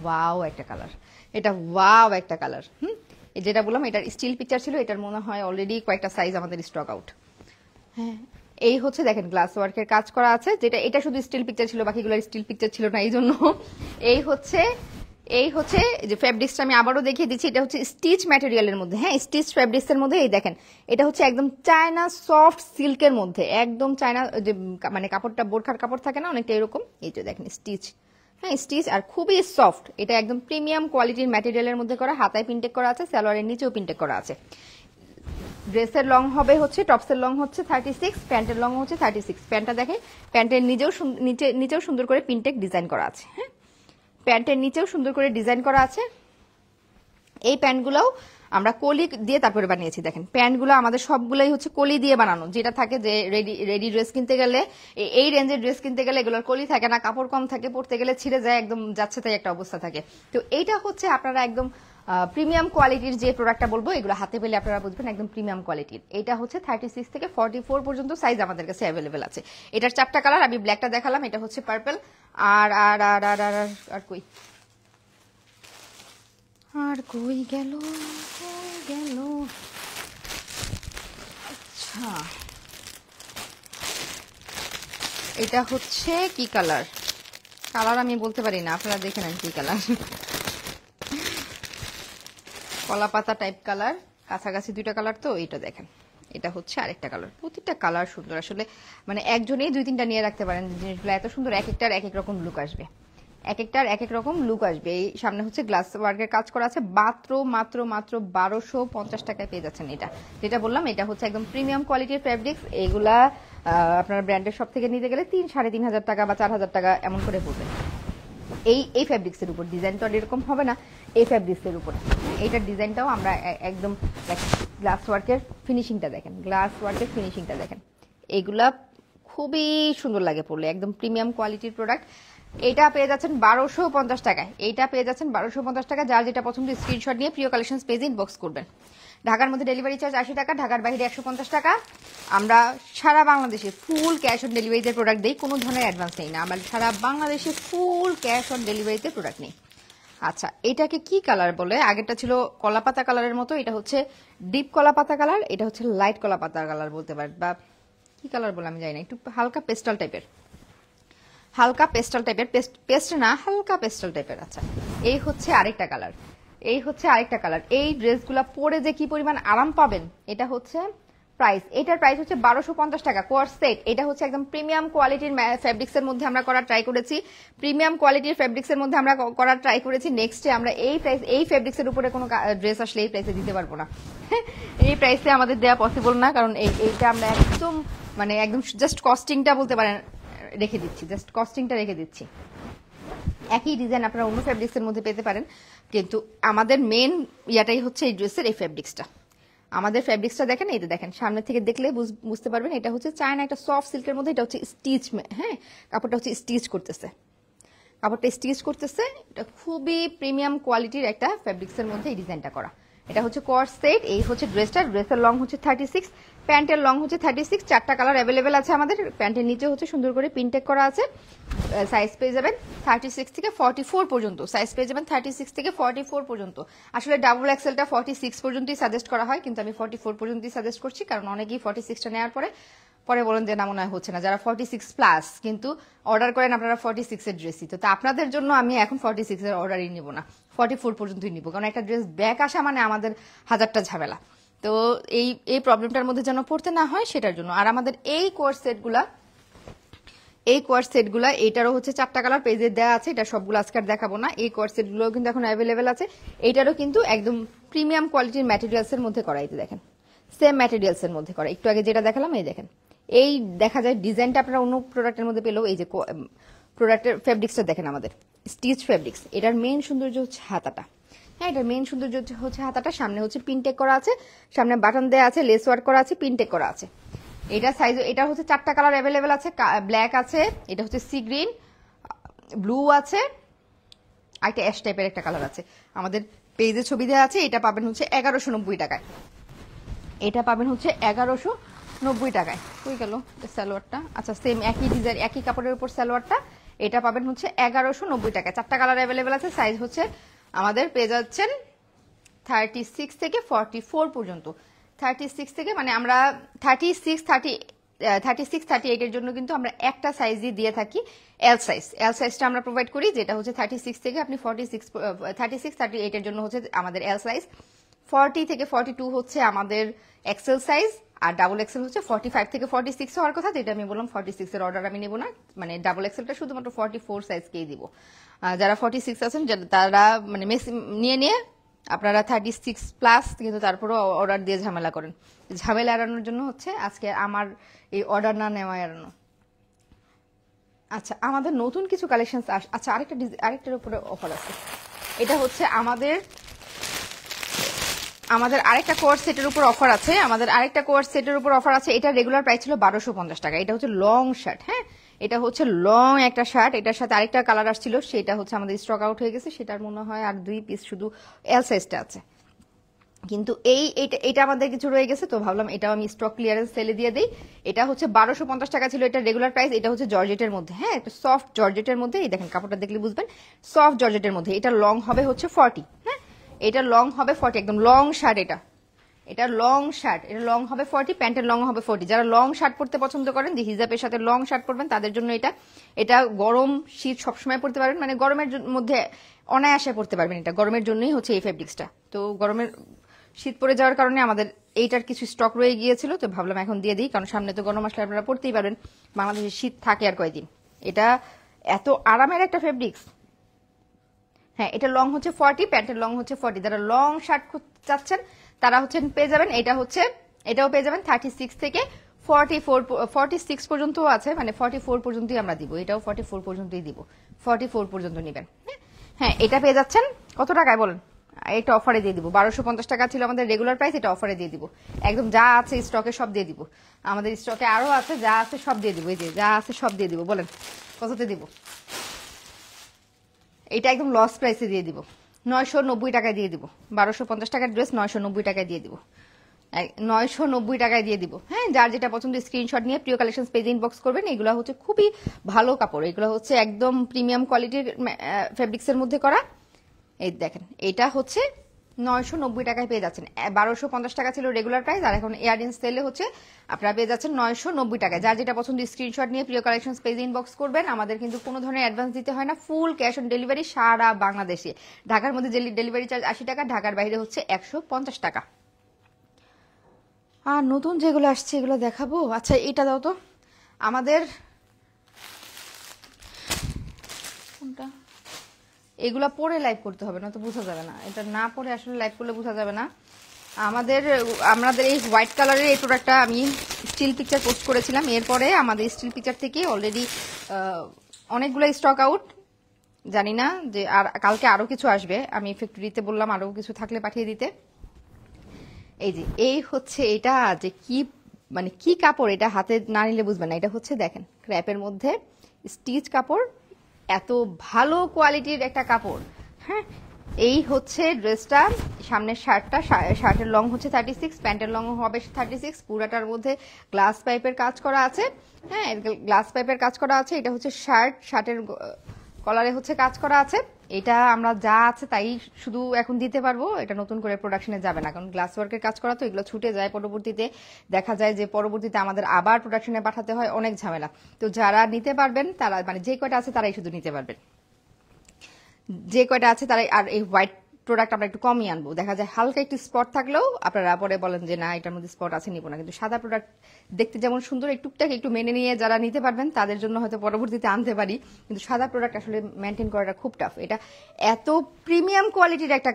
ওয়াও একটা কালার, এটা ওয়াও একটা কালার। যেটা বললাম এটার স্টিল পিকচার ছিল, এটার মনে হয় অলরেডি কয়েকটা সাইজ আমাদের স্টক আউট। হ্যাঁ, এই হচ্ছে দেখেন গ্লাস ওয়ার্কের কাজ করা আছে, যেটা এটা শুধু স্টিল পিকচার ছিল, বাকিগুলোর স্টিল পিকচার ছিল না, এই জন্য। এই হচ্ছে যে ফেব্রিক্সটা আমি আবারও দেখিয়ে দিচ্ছি, এটা হচ্ছে স্টিচ ম্যাটেরিয়ালের মধ্যে। হ্যাঁ, স্টিচ ফেব্রিক্সের মধ্যে। এই দেখেন এটা হচ্ছে একদম চায়না সফট সিল্কের মধ্যে, একদম চায়না যে মানে কাপড়টা বোরখার কাপড় থাকে না অনেকটা এরকম, এই যে দেখেন স্টিচ। হ্যাঁ, স্টিচ আর খুবই সফট। এটা একদম প্রিমিয়াম কোয়ালিটির ম্যাটেরিয়ালের মধ্যে করা, হাতায় পিনটেক করা আছে, সালোয়ারের নিচেও পিনটেক করা আছে। ড্রেসের লং হবে হচ্ছে, টপসের লং হচ্ছে 36, প্যান্টের লং হচ্ছে 36। প্যান্টটা দেখে, প্যান্টের নিচেও সুন্দর করে পিনটেক ডিজাইন করা আছে। হ্যাঁ, প্যান্টের নিচেও সুন্দর করে ডিজাইন করা আছে। এই প্যান্টগুলোও আমরা কলি দিয়ে তারপরে বানিয়েছি। দেখেন প্যান্টগুলো আমাদের সবগুলাই হচ্ছে কলি দিয়ে বানানো, যেটা থাকে যে রেডি ড্রেস কিনতে গেলে, এই রেঞ্জের ড্রেস কিনতে গেলে এগুলোর কলি থাকে না, কাপড় কম থাকে, পরতে গেলে ছিঁড়ে যায়, একদম যাচ্ছে তাই একটা অবস্থা থাকে। তো এইটা হচ্ছে আপনারা একদম প্রিমিয়াম কোয়ালিটির যে প্রোডাক্টটা বলবো, এগুলো হাতে পেলে আপনারা বুঝবেন একদম প্রিমিয়াম কোয়ালিটির। এটা হচ্ছে 36 থেকে 44 পর্যন্ত সাইজ আমাদের কাছে অ্যাভেলেবেল আছে। এটার 4টা কালার, আমি ব্ল্যাকটা দেখালাম, এটা হচ্ছে পার্পল, আর আর আর আর আর আর কই আর কই গেল গেল। আচ্ছা এটা হচ্ছে কি কালার, কালার আমি বলতে পারি না, আপনারা দেখে নেন কি কালার। কলা পাতা টাইপ কালার, কাছাকাছি 2টা কালার, তো এইটা দেখেন, এটা হচ্ছে আরেকটা কালার। প্রতিটা কালার সুন্দর, আসলে মানে একজনেই 2-3টা নিয়ে রাখতে পারেন, জিনিসগুলো এত সুন্দর, এক একটার এক এক রকম লুক আসবে, এক একটার এক এক রকম লুক আসবে। এই সামনে হচ্ছে গ্লাস ওয়ার্কের কাজ করা আছে, মাত্র 1250 টাকায় পেয়ে যাচ্ছেন এটা। যেটা বললাম এটা হচ্ছে একদম প্রিমিয়াম কোয়ালিটির ফ্যাব্রিক্স। এগুলা আপনারা ব্র্যান্ডের শপ থেকে নিতে গেলে 3-3.5 টাকা বা 4,000 টাকা এমন করে পড়বে। এই ফ্যাব্রিক্সের উপর, ডিজাইন তো এরকম হবে না, এই ফ্যাব্রিক্সের উপর। এইটার ডিজাইনটাও আমরা একদম গ্লাস ওয়ার্কের ফিনিশিংটা দেখেন, গ্লাস ওয়ার্কের ফিনিশিংটা দেখেন, এগুলা খুবই সুন্দর লাগে পড়লে, একদম প্রিমিয়াম কোয়ালিটির প্রোডাক্ট। এটা পেয়ে যাচ্ছেন 1250 টাকায়, এইটা পেয়ে যাচ্ছেন 1250 টাকা। যার যেটা পছন্দ স্ক্রিনশট নিয়ে প্রিয় কালেকশন পেজে ইনবক্স করবেন। ঢাকার মধ্যে ডেলিভারি চার্জ 80 টাকা, ঢাকার বাইরে 150 টাকা। আমরা সারা বাংলাদেশে ফুল ক্যাশ অন ডেলিভারিতে প্রোডাক্ট দিই, কোনো ধরনের অ্যাডভান্স নেই না, আমরা সারা বাংলাদেশে ফুল ক্যাশ অন ডেলিভারিতে প্রোডাক্ট নিই। আচ্ছা এটাকে কি কালার বলে, আগেরটা ছিল কলাপাতা কালারের মতো, এটা হচ্ছে ডিপ কলাপাতা কালার, এটা হচ্ছে লাইট কলাপাতা কালার বলতে পারেন, বা কি কালার বলে আমি জানি না, একটু হালকা পেস্টাল টাইপের, হালকা পেস্টাল টাইপের, পেস্ট না হালকা পেস্টাল টাইপের। আচ্ছা এই হচ্ছে আরেকটা কালার, এই হচ্ছে আরেকটা কালার। এই ড্রেসগুলো পরে যে কি পরিমাণ আরাম পাবেন, এটা হচ্ছে প্রাইস, এটার প্রাইস হচ্ছে 1250 টাকা কোয়ার সেট। এটা হচ্ছে একদম প্রিমিয়াম কোয়ালিটির ফ্যাব্রিক্স এর মধ্যে আমরা করার ট্রাই করেছি, প্রিমিয়াম কোয়ালিটির ফ্যাব্রিক্স এর মধ্যে আমরা করার ট্রাই করেছি। নেক্সটে আমরা এই প্রাইস, এই ফ্যাব্রিক্স এর উপরে কোনো ড্রেস আসলে এই প্রাইসে দিতে পারবো না, এই প্রাইসে আমাদের দেওয়া পসিবল না, কারণ এইটা আমরা একদম মানে একদম জাস্ট কস্টিংটা বলতে পারেন রেখে দিচ্ছি, জাস্ট কস্টিংটা রেখে দিচ্ছি। একই ডিজাইন আপনারা অন্য ফ্যাব্রিক্সের মধ্যে পেতে পারেন, কিন্তু আমাদের মেন ইয়াটাই হচ্ছে এই ড্রেসের এই ফ্যাব্রিক্সটা। আমাদের ফ্যাব্রিক্সটা দেখেন, এই যে দেখেন, সামনে থেকে দেখলে বুঝতে পারবেন এটা হচ্ছে চায়না একটা সফট সিল্কের মধ্যে, এটা হচ্ছে স্টিচ, হ্যাঁ কাপড়টা হচ্ছে স্টিচ করতেছে, কাপড়টা স্টিচ করতেছে। এটা খুবই প্রিমিয়াম কোয়ালিটির একটা ফ্যাব্রিক্সের মধ্যে এই ডিজাইনটা করা। এটা হচ্ছে কোয়ার সেট, এই হচ্ছে ড্রেসটা, ড্রেসের লং হচ্ছে 36, প্যান্টের লং হচ্ছে 36, 4টা কালার অ্যাভেলেবেল আছে আমাদের। প্যান্টের নিচে হচ্ছে সুন্দর করে পিনটেক করা আছে। সাইজ পেয়ে যাবেন 36 থেকে 44 পর্যন্ত, সাইজ পেয়ে যাবেন 36 থেকে 44 পর্যন্ত। আসলে ডাবল এক্সেলটা 46 পর্যন্তই সাজেস্ট করা হয়, কিন্তু আমি 44 পর্যন্তই সাজেস্ট করছি, কারণ অনেকেই 46টা নেওয়ার পরে বলেন যে না মনে হয় হচ্ছে না, যারা 46 প্লাস কিন্তু অর্ডার করেন আপনারা 46 এর ড্রেসই, তো আপনাদের জন্য আমি এখন 46 এর অর্ডারই নিব না, 44 পর্যন্তই নিব, কারণ একটা ড্রেস ব্যাক আসা মানে আমাদের হাজারটা ঝামেলা। তো এই প্রবলেমটার মধ্যে যেন পড়তে না হয় সেটার জন্য। আর আমাদের এই কোয়ার সেটগুলা এটারও হচ্ছে 4টা কালার পেজে দেওয়া আছে, এটা সবগুলো আজকে আর দেখাবো না। এই কোয়ার সেটগুলো কিন্তু এখন অ্যাভেলেবেল আছে, এইটারও কিন্তু একদম প্রিমিয়াম কোয়ালিটির ম্যাটেরিয়ালসের মধ্যে করা, এই দেখেন সেম ম্যাটেরিয়ালসের মধ্যে করা। একটু আগে যেটা দেখালাম এই দেখেন, এই দেখা যায় ডিজাইনটা আপনারা অন্য প্রোডাক্টের মধ্যে পেলেও এই যে প্রোডাক্টের ফ্যাব্রিক্সটা দেখেন, আমাদের স্টিচ ফ্যাব্রিক্স। এটার মেইন সৌন্দর্য হচ্ছে হাতাটা, হ্যাঁ এটার মেইন সৌন্দর্য হচ্ছে হাতাটা, সামনে হচ্ছে পিনটেক করা আছে, সামনে বাটন দেওয়া আছে, লেস ওয়ার্ক করা আছে, পিনটেক করা আছে। এটা সাইজ, এটা হচ্ছে 4টা কালার অ্যাভেলেবেল আছে, ব্ল্যাক আছে, এটা হচ্ছে সি গ্রিন, ব্লু আছে, আর একটা অ্যাশ টাইপের একটা কালার আছে। আমাদের পেজে ছবি দেওয়া আছে, এটা পাবেন হচ্ছে 1190 টাকায়, এটা পাবেন হচ্ছে 1190 টাকায়। কই গেল সালোয়ারটা, আচ্ছা সেম একই ডিজাইন একই কাপড়ের উপর সালোয়ারটা, এটা পাবেন হচ্ছে 1190 টাকায়। 4টা কালার অ্যাভেলেবেল আছে, সাইজ হচ্ছে আমাদের পেয়ে যাচ্ছেন 36 থেকে 44 পর্যন্ত। 36 থেকে মানে আমরা 36-38 এর জন্য কিন্তু আমরা একটা সাইজই দিয়ে থাকি, এল সাইজটা আমরা প্রোভাইড করি, যেটা হচ্ছে 36 থেকে আপনি 36-38 এর জন্য হচ্ছে আমাদের এল সাইজ, 40 থেকে 42 হচ্ছে আমাদের এক্সেল সাইজ, আর ডাবল এক্সেল হচ্ছে 45 থেকে 46 হওয়ার কথা, যেটা আমি বললাম 46 এর অর্ডার আমি নেব না, মানে ডাবল এক্সেলটা শুধুমাত্র 44 সাইজকেই দিব। যারা 46 আছেন তারা মানে নিয়ে আপনারা 36 প্লাস কিন্তু তারপরেও অর্ডার দিয়ে ঝামেলা করেন, ঝামেলা এড়ানোর জন্য হচ্ছে আজকে আমার এই অর্ডার না নেওয়া এড়ানো। আচ্ছা আমাদের নতুন কিছু কালেকশন, আচ্ছা আরেকটার উপরে অফার আছে, এটা হচ্ছে আমাদের আমাদের আরেকটা কোয়ার্স সেটের উপর অফার আছে, এটা রেগুলার প্রাইস ছিল 1250 টাকা। এটা হচ্ছে লং শার্ট, হ্যাঁ এটা হচ্ছে লং একটা শার্ট, এটার সাথে আরেকটা কালার আসছিল, সেটা হচ্ছে আমাদের স্টক আউট হয়ে গেছে, সেটার মনে হয় আর 2 পিস শুধু এল সাইজটা আছে। কিন্তু এটা আমাদের কিছু রয়ে গেছে, তো ভাবলাম এটাও আমি স্টক ক্লিয়ারেন্স সেলে দিয়ে দিই। এটা হচ্ছে 1250 টাকা ছিল এটা রেগুলার প্রাইস। এটা হচ্ছে জর্জেটের মধ্যে, হ্যাঁ এটা সফট জর্জেটের মধ্যে, এই দেখেন কাপড়টা দেখলে বুঝবেন সফট জর্জেটের মধ্যে। এটা লং হবে হচ্ছে 40, হ্যাঁ এটা লং হবে 40, একদম লং শার্ট। এটা লং শার্ট, এটা লং হবে 40, প্যান্টের লং হবে 40। যারা লং শার্ট পরতে পছন্দ করেন, যে হিজাবের সাথে লং শার্ট পরবেন, তাদের জন্য এটা গরম শীত সবসময় পরতে পারবেন, মানে গরমের মধ্যে অনায়াসে পরতে পারবেন। এটা গরমের জন্যই হচ্ছে এই ফেব্রিক্সটা। তো গরমের শীত পড়ে যাওয়ার কারণে আমাদের এইটার কিছু স্টক রয়ে গিয়েছিল, তো ভাবলাম এখন দিয়ে দিই, কারণ সামনে তো গরম আসলে আপনারা পড়তেই পারবেন। বাংলাদেশে শীত থাকে আর কয়দিন। এটা এত আরামের একটা ফেব্রিক্স। হ্যাঁ এটা লং হচ্ছে 40, প্যান্টের লং হচ্ছে 40। যারা লং শার্ট চাচ্ছেন তারা হচ্ছে পেয়ে যাবেন। এটাও পেয়ে যাবেন 36 থেকে 46 পর্যন্ত আছে, মানে 44 পর্যন্তই আমরা দিব। এটাও 44 পর্যন্তই দিব, 44 পর্যন্ত নেবেন। হ্যাঁ এটা পেয়ে যাচ্ছেন কত টাকায় বলেন? এটা অফারে দিয়ে দিব। 1250 টাকা ছিল আমাদের রেগুলার প্রাইস, এটা অফারে দিয়ে দিব। একদম যা আছে স্টকে সব দিয়ে দিব। আমাদের স্টকে আরো আছে, যা আছে সব দিয়ে দিব। এই যে যা আছে সব দিয়ে দিব, বলেন কততে দিব? এটা একদম লস প্রাইসে দিয়ে দিব, 990 টাকায় দিয়ে দিব। 1250 টাকার ড্রেস 990 টাকায় দিয়ে দিব, 990 টাকায় দিয়ে দিব। হ্যাঁ যার যেটা পছন্দ স্ক্রিনশট নিয়ে প্রিয় কালেকশন পেজে ইনবক্স করবেন। এগুলো হচ্ছে খুবই ভালো কাপড়, এগুলো হচ্ছে একদম প্রিমিয়াম কোয়ালিটির ফেব্রিক্সের মধ্যে করা। এই দেখেন এটা হচ্ছে 990 টাকায় পেয়ে যাচ্ছেন। 1250 টাকা ছিল রেগুলার প্রাইস, আর এখন এয়ারলাইন্স সেলে হচ্ছে আপনারা পেয়ে যাচ্ছেন 990 টাকায়। যার যেটা পছন্দ স্ক্রিনশট নিয়ে প্রিয় কালেকশন পেজে ইনবক্স করবেন। আমাদের কিন্তু কোনো ধরনের অ্যাডভান্স দিতে হয় না, ফুল ক্যাশ অন ডেলিভারি সারা বাংলাদেশে। ঢাকার মধ্যে ডেলিভারি চার্জ 80 টাকা, ঢাকার বাইরে হচ্ছে 150 টাকা। আর নতুন যেগুলো আসছে এগুলো দেখাবো। আচ্ছা এটা দাও তো, আমাদের কোনটা, এগুলা পরে লাইভ করতে হবে না তো বোঝা যাবে না, এটা না পরে আসলে লাইভ করলে বোঝা যাবে না। আমাদের এই হোয়াইট কালারের এই প্রোডাক্টটা আমি স্টিল পিকচার পোস্ট করেছিলাম, এরপরে আমাদের স্টিল পিকচার থেকে অলরেডি অনেকগুলো স্টক আউট। জানি না যে আর কালকে আরো কিছু আসবে, আমি ফ্যাক্টরিতে বললাম আরো কিছু থাকলে পাঠিয়ে দিতে। এই হচ্ছে এটা যে কি মানে কি কাপড়, এটা হাতে না নিলে বুঝবেন না। এটা হচ্ছে দেখেন ক্র্যাপের মধ্যে স্টিচ কাপড়, এত ভালো কোয়ালিটির একটা কাপড়। হ্যাঁ এই হচ্ছে ড্রেসটা, সামনের শার্টের লং হচ্ছে 36, প্যান্টের লং হবে 36। পুরাটার মধ্যে গ্লাস পাইপের কাজ করা আছে, হ্যাঁ গ্লাস পাইপের কাজ করা আছে। এটা হচ্ছে শার্টের কলারে হচ্ছে কাজ করা আছে। এটা আমরা যা আছে তাই শুধু এখন দিতে পারবো, এটা নতুন করে প্রোডাকশনে যাবে না, কারণ গ্লাস ওয়ার্কের কাজ করা তো এগুলো ছুটে যায়। পরবর্তীতে দেখা যায় যে পরবর্তীতে আমাদের আবার প্রোডাকশনে পাঠাতে হয়, অনেক ঝামেলা। তো যারা নিতে পারবেন তারা, মানে যে কয়টা আছে তারাই শুধু নিতে পারবেন, যে কয়টা আছে তারাই। আর এই হোয়াইট প্রোডাক্ট আমরা একটু কমই আনবো, দেখা যায় হালকা একটু স্পট থাকলেও আপনারা পরে বলেন যে না এটার মধ্যে স্পট আছে নিব না। কিন্তু সাদা প্রোডাক্ট দেখতে যেমন সুন্দর, টুকটাক একটু মেনে নিয়ে যারা নিতে পারবেন তাদের জন্য হয়তো পরবর্তীতে আনতে পারি, কিন্তু সাদা প্রোডাক্ট আসলে মেনটেন করাটা খুব টাফ। এটা এত প্রিমিয়াম কোয়ালিটির একটা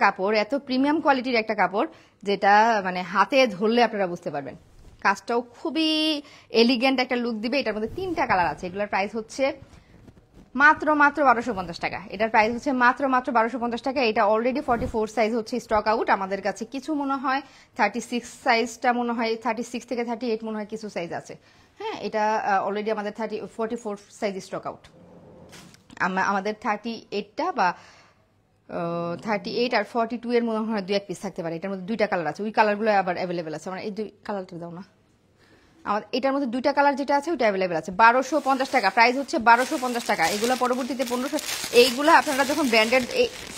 কাপড়, যেটা মানে হাতে ধরলে আপনারা বুঝতে পারবেন। কাজটাও খুবই এলিগেন্ট একটা লুক দিবে। এটার মধ্যে 3টা কালার আছে। এগুলোর প্রাইস হচ্ছে মাত্র 1250 টাকা। এটার প্রাইস হচ্ছে মাত্র 1250 টাকা। এটা অলরেডি 44 সাইজ হচ্ছে স্টক আউট আমাদের কাছে। কিছু মনে হয় 36 সাইজটা মনে হয় 36 থেকে 38 মনে হয় কিছু সাইজ আছে। হ্যাঁ এটা অলরেডি আমাদের 44 সাইজ স্টক আউট। আমাদের 38টা বা 38 আর 42 এর মনে হয় 2-1 পিস থাকতে পারে। এটার মধ্যে 2টা কালার আছে, ওই কালারগুলো আবার অ্যাভেলেবেল আছে। আমার এই 2 কালারটা দাও না, আমাদের এটার মধ্যে 2টা কালার যেটা আছে ওটা অ্যাভেলেবেল আছে। 1250 টাকা প্রাইস হচ্ছে, 1250 টাকা। এগুলো পরবর্তীতে 1500। এইগুলো আপনারা যখন ব্র্যান্ডেড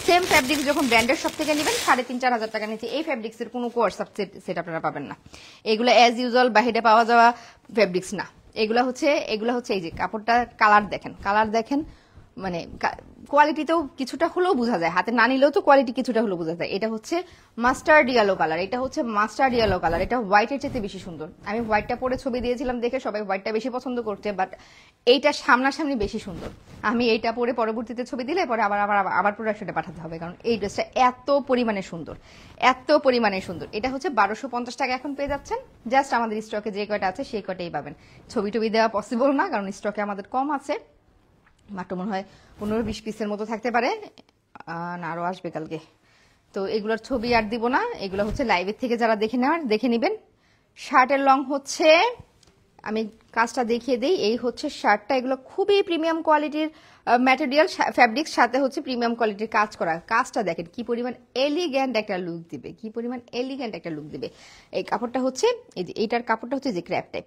সেম ফ্যাব্রিক্স যখন ব্র্যান্ডেড শপ থেকে নেবেন 3,500-4 হাজার টাকা নিচে এই ফ্যাব্রিক্সের কোনো কোর্স সেট আপনারা পাবেন না। এগুলো অ্যাজ ইউজুয়াল বাইরে পাওয়া যাওয়া ফ্যাব্রিক্স না। এগুলো হচ্ছে এই যে কাপড়টা কালার দেখেন, মানে কোয়ালিটিতেও কিছুটা হলেও বোঝা যায়, হাতে না নিলেও তো কোয়ালিটি কিছুটা হলেও বোঝা যায়। এটা হচ্ছে মাস্টার্ড ইয়েলো কালার, এটা হোয়াইটের চেয়ে বেশি সুন্দর। আমি হোয়াইটটা পরে ছবি দিয়েছিলাম, দেখে সবাই হোয়াইটটা বেশি পছন্দ করছে, বাট এইটা সামনাসামনি বেশি সুন্দর। আমি এইটা পরে পরবর্তীতে ছবি দিলে পরে আবার প্রোডাকশনে পাঠাতে হবে, কারণ এই ড্রেসটা এত পরিমাণে সুন্দর। এটা হচ্ছে 1250 টাকা এখন পেয়ে যাচ্ছেন। জাস্ট আমাদের স্টকে যে কয়টা আছে সেই কয়টাই পাবেন। ছবি টবি দেওয়া পসিবল না, কারণ স্টকে আমাদের কম আছে। মাত্র মনে হয় 15-20 পিসের মতো থাকতে পারে, না আরো আসবে কালকে। তো এগুলোর ছবি আর দিব না, এগুলো হচ্ছে লাইভের থেকে যারা দেখে নেবেন। শার্টের লং হচ্ছে, আমি কাজটা দেখিয়ে দিই, এই হচ্ছে শার্টটা। এগুলো খুবই প্রিমিয়াম কোয়ালিটির ম্যাটেরিয়াল, ফ্যাব্রিক্স, সাথে হচ্ছে প্রিমিয়াম কোয়ালিটির কাজ করা। কাজটা দেখেন কি পরিমাণ এলিগ্যান্ট একটা লুক দিবে, কি পরিমাণ এলিগ্যান্ট একটা লুক দিবে। এই কাপড়টা হচ্ছে, এই যে এইটার কাপড়টা হচ্ছে যে ক্র্যাপ টাইপ,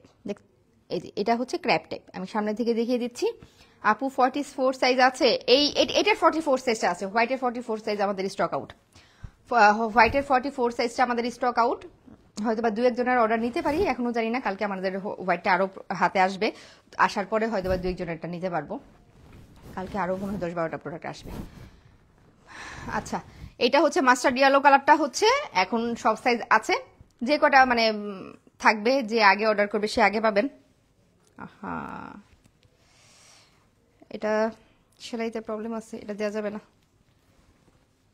এই যে এটা হচ্ছে ক্র্যাপ টাইপ। আমি সামনে থেকে দেখিয়ে দিচ্ছি। আপু 44 সাইজ আছে, এটার 44 সাইজটা আছে, হোয়াইটের 44 সাইজ আমাদের স্টক আউট। হোয়াইটের 44 সাইজটা আমাদের স্টক আউট। হয়তো বা 2-1 জনের অর্ডার নিতে পারি, এখনো জানি না। কালকে আমাদের হোয়াইটটা আরো হাতে আসবে, আসার পরে হয়তো বা 2-1 জনেরটা নিতে পারবো। কালকে আরো মনে হয় 10-12টা প্রোডাক্ট আসবে। আচ্ছা, এটা হচ্ছে মাস্টার্ড ইয়েলো কালারটা হচ্ছে এখন সব সাইজ আছে, যে কটা মানে থাকবে, যে আগে অর্ডার করবে সে আগে পাবেন। আহা, এটা সেলাইতে প্রবলেম আছে, এটা দেওয়া যাবে না,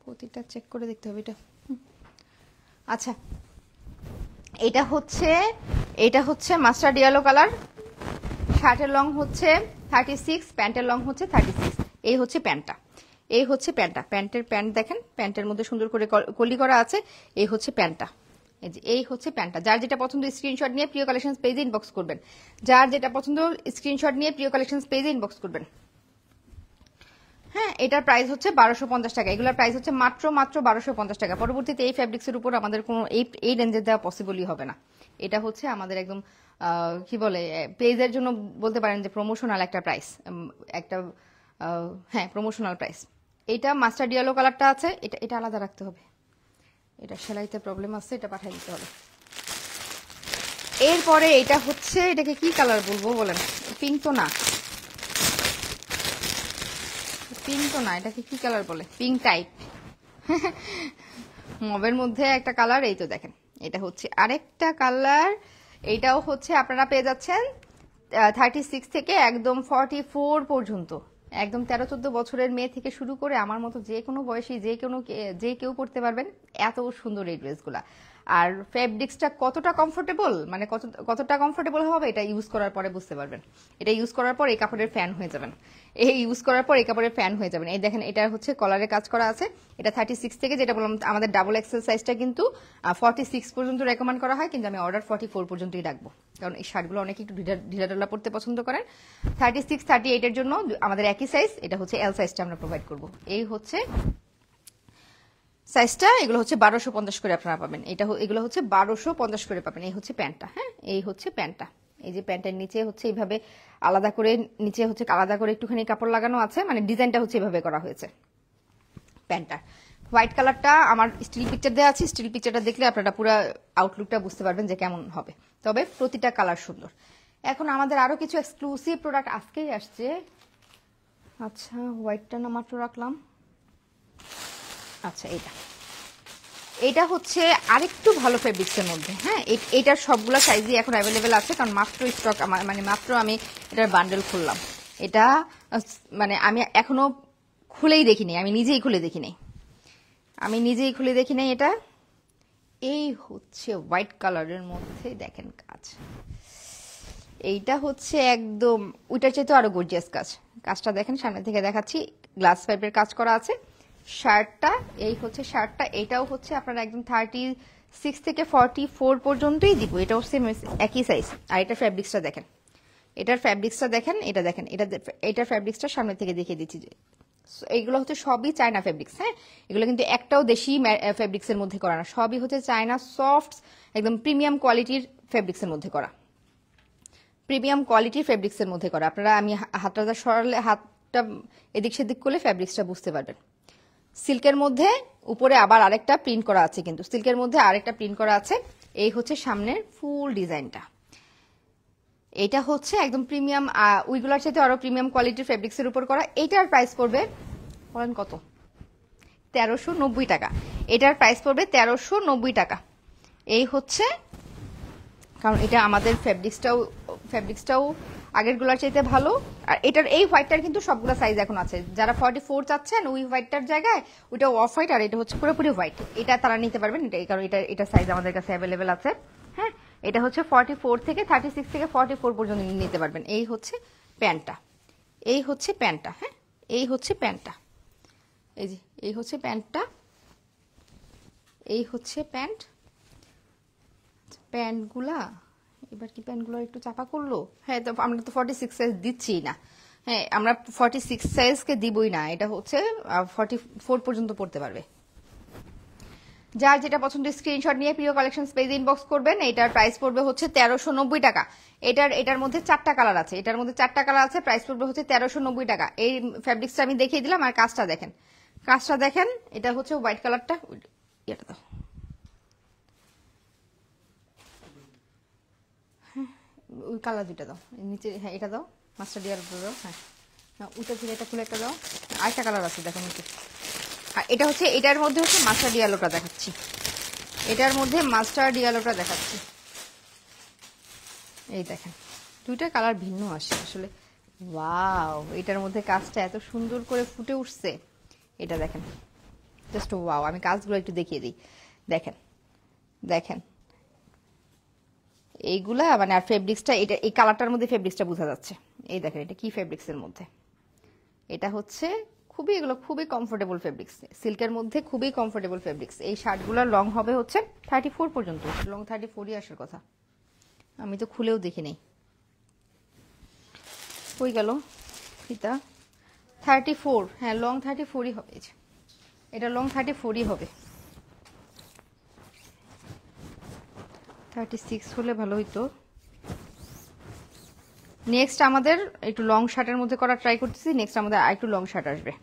প্রতিটা চেক করে দেখতে হবে এটা। আচ্ছা, এটা হচ্ছে মাস্টার্ড ইয়েলো কালার। শার্টের লং হচ্ছে 36, প্যান্টের লং হচ্ছে 36। এই হচ্ছে প্যান্টটা, এই হচ্ছে প্যান্টটা। প্যান্ট দেখেন, প্যান্টের মধ্যে সুন্দর করে কলি করা আছে। এই হচ্ছে প্যান্টটা, এই হচ্ছে প্যান্টটা। যার যেটা পছন্দ স্ক্রিনশট নিয়ে প্রিয় কালেকশন পেজে ইনবক্স করবেন। যার যেটা পছন্দ স্ক্রিনশট নিয়ে প্রিয় কালেকশন পেজে ইনবক্স করবেন। হ্যাঁ, এটার প্রাইস হচ্ছে 1250 টাকা। এগুলোর প্রাইস হচ্ছে মাত্র 1250 টাকা। পরবর্তীতে এই ফ্যাব্রিক্সের উপর আমাদের কোনো এই রেঞ্জে দেওয়া পসিবলই হবে না। এটা হচ্ছে আমাদের একদম কি বলে, পেজের জন্য বলতে পারেন যে প্রমোশনাল একটা প্রাইস, একটা হ্যাঁ প্রমোশনাল প্রাইস। এইটা মাস্টার্ড ইয়েলো কালারটা আছে, এটা আলাদা রাখতে হবে, এটা সেলাইতে প্রবলেম আছে, এটা পাঠিয়ে দিতে হবে। এরপরে এটা হচ্ছে, এটাকে কি কালার বলবো বলেন? পিঙ্ক তো না, এটাকে কি কালার বলে? পিঙ্ক টাইপ, মবের মধ্যে একটা কালার। এই তো দেখেন, এটা হচ্ছে আরেকটা কালার। এইটাও হচ্ছে আপনারা পেয়ে যাচ্ছেন 36 থেকে একদম 44 পর্যন্ত। একদম 13-14 বছরের মেয়ে থেকে শুরু করে আমার মতো যে কোনো বয়সী যে কেউ পড়তে পারবেন, এত সুন্দর এই ড্রেসগুলা। আর ফেব্রিক্সটা কতটা কমফোর্টেবল, মানে কতটা কমফোর্টেবল হবে এটা ইউজ করার পরে বুঝতে পারবেন। এটা ইউজ করার পর এই কাপড়ের ফ্যান হয়ে যাবেন, এই দেখেন, এটা হচ্ছে কলারে কাজ করা আছে। এটা 36 থেকে, যেটা বললাম আমাদের ডাবল এক্সেল সাইজটা কিন্তু 46 পর্যন্ত রেকমেন্ড করা হয়, কিন্তু আমি অর্ডার 44 পর্যন্তই রাখবো, কারণ এই শার্টগুলো অনেকে একটু ঢিলাঢালা পড়তে পছন্দ করেন। 36, 38 এর জন্য আমাদের একই সাইজ, এটা হচ্ছে এল সাইজটা আমরা প্রোভাইড করব। এই হচ্ছে সাইজটা, এগুলো হচ্ছে 1250 করে আপনারা পাবেন। এগুলো হচ্ছে 1250 করে পাবেন। এই হচ্ছে প্যান্টটা, হ্যাঁ এই হচ্ছে প্যান্টটা। এই যে প্যান্টের নিচে হচ্ছে এইভাবে আলাদা করে, নিচে হচ্ছে আলাদা করে একটুখানি কাপড় লাগানো আছে, মানে ডিজাইনটা হচ্ছে এইভাবে করা হয়েছে প্যান্টটা। হোয়াইট কালারটা আমার স্টিল পিকচার দেওয়া আছে, স্টিল পিকচারটা দেখলে আপনারা পুরো আউটলুকটা বুঝতে পারবেন যে কেমন হবে। তবে প্রতিটা কালার সুন্দর। এখন আমাদের আরো কিছু এক্সক্লুসিভ প্রোডাক্ট আজকেই আসছে। আচ্ছা, হোয়াইটটা না মাত্র রাখলাম। আচ্ছা, এটা হচ্ছে আরেকটু ভালো ফেব্রিক্সের মধ্যে। হ্যাঁ, এটার সবগুলা সাইজই এখন অ্যাভেলেবেল আছে, কারণ মাত্র স্টক মানে মাত্র আমি এটার বান্ডেল খুললাম। এটা মানে আমি এখনো খুলেই দেখিনি, আমি নিজেই খুলে দেখিনি এটা। এই হচ্ছে হোয়াইট কালারের মধ্যে দেখেন কাজ, এইটা হচ্ছে একদম ওইটার চাইতে আরো গর্জিয়াস কাজটা দেখেন, সামনে থেকে দেখাচ্ছি, গ্লাস পাইপের কাজ করা আছে। শার্টটা, এই হচ্ছে শার্টটা, এটাও হচ্ছে আপনারা একদম 36 থেকে 44 পর্যন্তই দিব। এটাও সেম একই সাইজ। আর এটার ফ্যাব্রিক্সটা দেখেন, এটার ফ্যাব্রিক্সটা সামনে থেকে দেখিয়ে দিচ্ছি। এইগুলো হচ্ছে সবই চায়না ফেব্রিক্স। হ্যাঁ, এগুলো কিন্তু একটাও দেশি ফেব্রিক্সের মধ্যে করা না, সবই হচ্ছে চায়না সফট, একদম প্রিমিয়াম কোয়ালিটির ফেব্রিক্সের মধ্যে করা, আপনারা আমি হাতটা সরালে, হাতটা এদিক সেদিক করলে ফেব্রিক্সটা বুঝতে পারবেন। সিল্কের মধ্যে উপরে আবার আরেকটা প্রিন্ট করা আছে, কিন্তু সিল্কের মধ্যে আরেকটা প্রিন্ট করা আছে। এই হচ্ছে সামনের ফুল ডিজাইনটা। এটা হচ্ছে একদম প্রিমিয়াম, ওইগুলোর সাথে আরো প্রিমিয়াম কোয়ালিটির ফেব্রিক্সের উপর করা। এটার প্রাইস পড়বে, বলেন কত? 1390 টাকা। এটার প্রাইস পড়বে 1390 টাকা। এই হচ্ছে, কারণ এটা আমাদের ফেব্রিক্সটাও আগের গুলার চাইতে ভালো। আর এটার এই হোয়াইটটার কিন্তু সবগুলো সাইজ এখন আছে। যারা 44 চাচ্ছেন ওই হোয়াইটটার জায়গায় ওইটা অফ হোয়াইট, আর এটা হচ্ছে পুরোপুরি হোয়াইট, এটা তারা নিতে পারবেন। কারণ এটা সাইজ আমাদের কাছে অ্যাভেলেবেল আছে। হ্যাঁ, এটা হচ্ছে 44 থেকে 36 থেকে 44 পর্যন্ত নিতে পারবেন। এই হচ্ছে প্যান্টটা, হ্যাঁ এই হচ্ছে প্যান্টটা, এই হচ্ছে প্যান্টটা। এই হচ্ছে প্যান্ট। প্যান্টগুলা এবার কি প্যান্টগুলো একটু চাপা করলো? হ্যাঁ, তো আমরা তো 46 সাইজ দিচ্ছি না। হ্যাঁ, আমরা 46 সাইজকে দিবই না, এটা হচ্ছে 44 পর্যন্ত পড়তে পারবে। যার যেটা পছন্দ স্ক্রিনশট নিয়ে প্রিয় কালেকশনস পেজে ইনবক্স করবেন। এটার প্রাইস পড়বে হচ্ছে 1390 টাকা। এটার মধ্যে 4টা কালার আছে, এটার মধ্যে 4টা কালার আছে, প্রাইস পড়বে হচ্ছে 1390 টাকা। এই ফ্যাব্রিক্সটা আমি দেখিয়ে দিলাম, আর কাজটা দেখেন, কাজটা দেখেন। এটা হচ্ছে হোয়াইট কালারটা, এটা দাও, ওই কালার দুইটা দাও নিচে। হ্যাঁ, এটা দাও, মাস্টার ডিয়ার দাও। হ্যাঁ, ওইটা ছিল, এটা খুলে একটা দাও। আরেকটা কালার আছে দেখো নিচে। আর এটা হচ্ছে, এটার মধ্যে হচ্ছে মাস্টার ডিয়ালোটা দেখাচ্ছি, এটার মধ্যে মাস্টার ডিয়ালোটা দেখাচ্ছি। এই দেখেন, দুইটা কালার ভিন্ন আসে আসলে। ওয়াও, এটার মধ্যে কাজটা এত সুন্দর করে ফুটে উঠছে। এটা দেখেন, জাস্ট ওয়াও। আমি কাজগুলো একটু দেখিয়ে দিই, দেখেন দেখেন এইগুলা মানে। আর ফেব্রিক্সটা, এটা এই কালারটার মধ্যে ফেব্রিক্সটা বোঝা যাচ্ছে। এই দেখেন এটা কি ফেব্রিক্সের মধ্যে, এটা হচ্ছে খুবই, এগুলো খুবই কমফোর্টেবল ফেব্রিক্স, সিল্কের মধ্যে খুবই কমফোর্টেবল ফেব্রিক্স। এই শার্টগুলোর লং হবে হচ্ছে 34 পর্যন্ত, লং 34ই আসার কথা। আমি তো খুলেও দেখি নেই, কই গেল ফিতা। 34, হ্যাঁ লং 34ই হবে। এটা লং 34ই হবে, 36 হলে ভালো হইতো। নেক্সট আমাদের একটু লং শার্টের মধ্যে করা ট্রাই করতেছি। নেক্সট আমাদের আরেকটু লং শার্ট আসবে।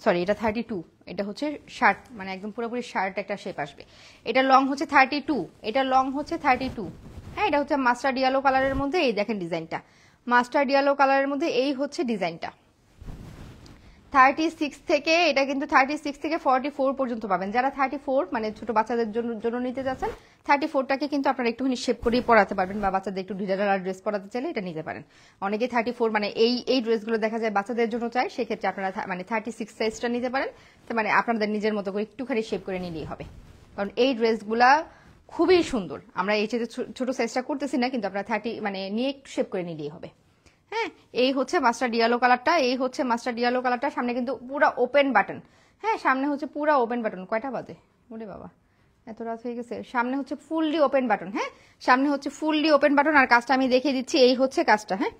সরি, এটা 32, এটা হচ্ছে শার্ট, মানে একদম পুরোপুরি শার্ট একটা শেপ আসবে। এটা লং হচ্ছে 32, এটা লং হচ্ছে 32। হ্যাঁ, এটা হচ্ছে মাস্টার্ড ইয়েলো কালারের মধ্যে। এই দেখেন ডিজাইনটা, মাস্টার্ড ইয়েলো কালারের মধ্যে এই হচ্ছে ডিজাইনটা। 36 থেকে, এটা কিন্তু 36 থেকে 44 পর্যন্ত পাবেন। যারা 34 মানে ছোট বাচ্চাদের জন্য নিতে যাচ্ছেন, 34টাকে কিন্তু আপনারা একটুখানি শেপ করেই পরাতে পারবেন, বা বাচ্চাদের একটু ঢিলাঢালা ড্রেস পরাতে চাইলে এটা নিতে পারেন। অনেকে 34 মানে এই ড্রেসগুলো দেখা যায় বাচ্চাদের জন্য চাই, সেক্ষেত্রে আপনারা মানে 36 সাইজটা নিতে পারেন। তো মানে আপনাদের নিজের মতো করে একটুখানি শেপ করে নিলেই হবে, কারণ এই ড্রেসগুলা খুবই সুন্দর। আমরা এই চেয়ে ছোট সাইজটা করতেছি না, কিন্তু আপনারা 30 মানে নিয়ে একটু শেপ করে নিলেই হবে। হ্যাঁ, এই হচ্ছে মাস্টার্ড ইয়েলো কালারটা, এই হচ্ছে মাস্টার্ড ইয়েলো কালারটা। সামনে কিন্তু পুরো ওপেন বাটন। হ্যাঁ, সামনে হচ্ছে পুরো ওপেন বাটন। কয়টা বাজে ওরে বাবা, এত রাত হয়ে গেছে। সামনে হচ্ছে ফুললি ওপেন বাটন। হ্যাঁ, সামনে হচ্ছে ফুললি ওপেন বাটন। আর কাজটা আমি দেখিয়ে দিচ্ছি, এই হচ্ছে কাজটা। হ্যাঁ,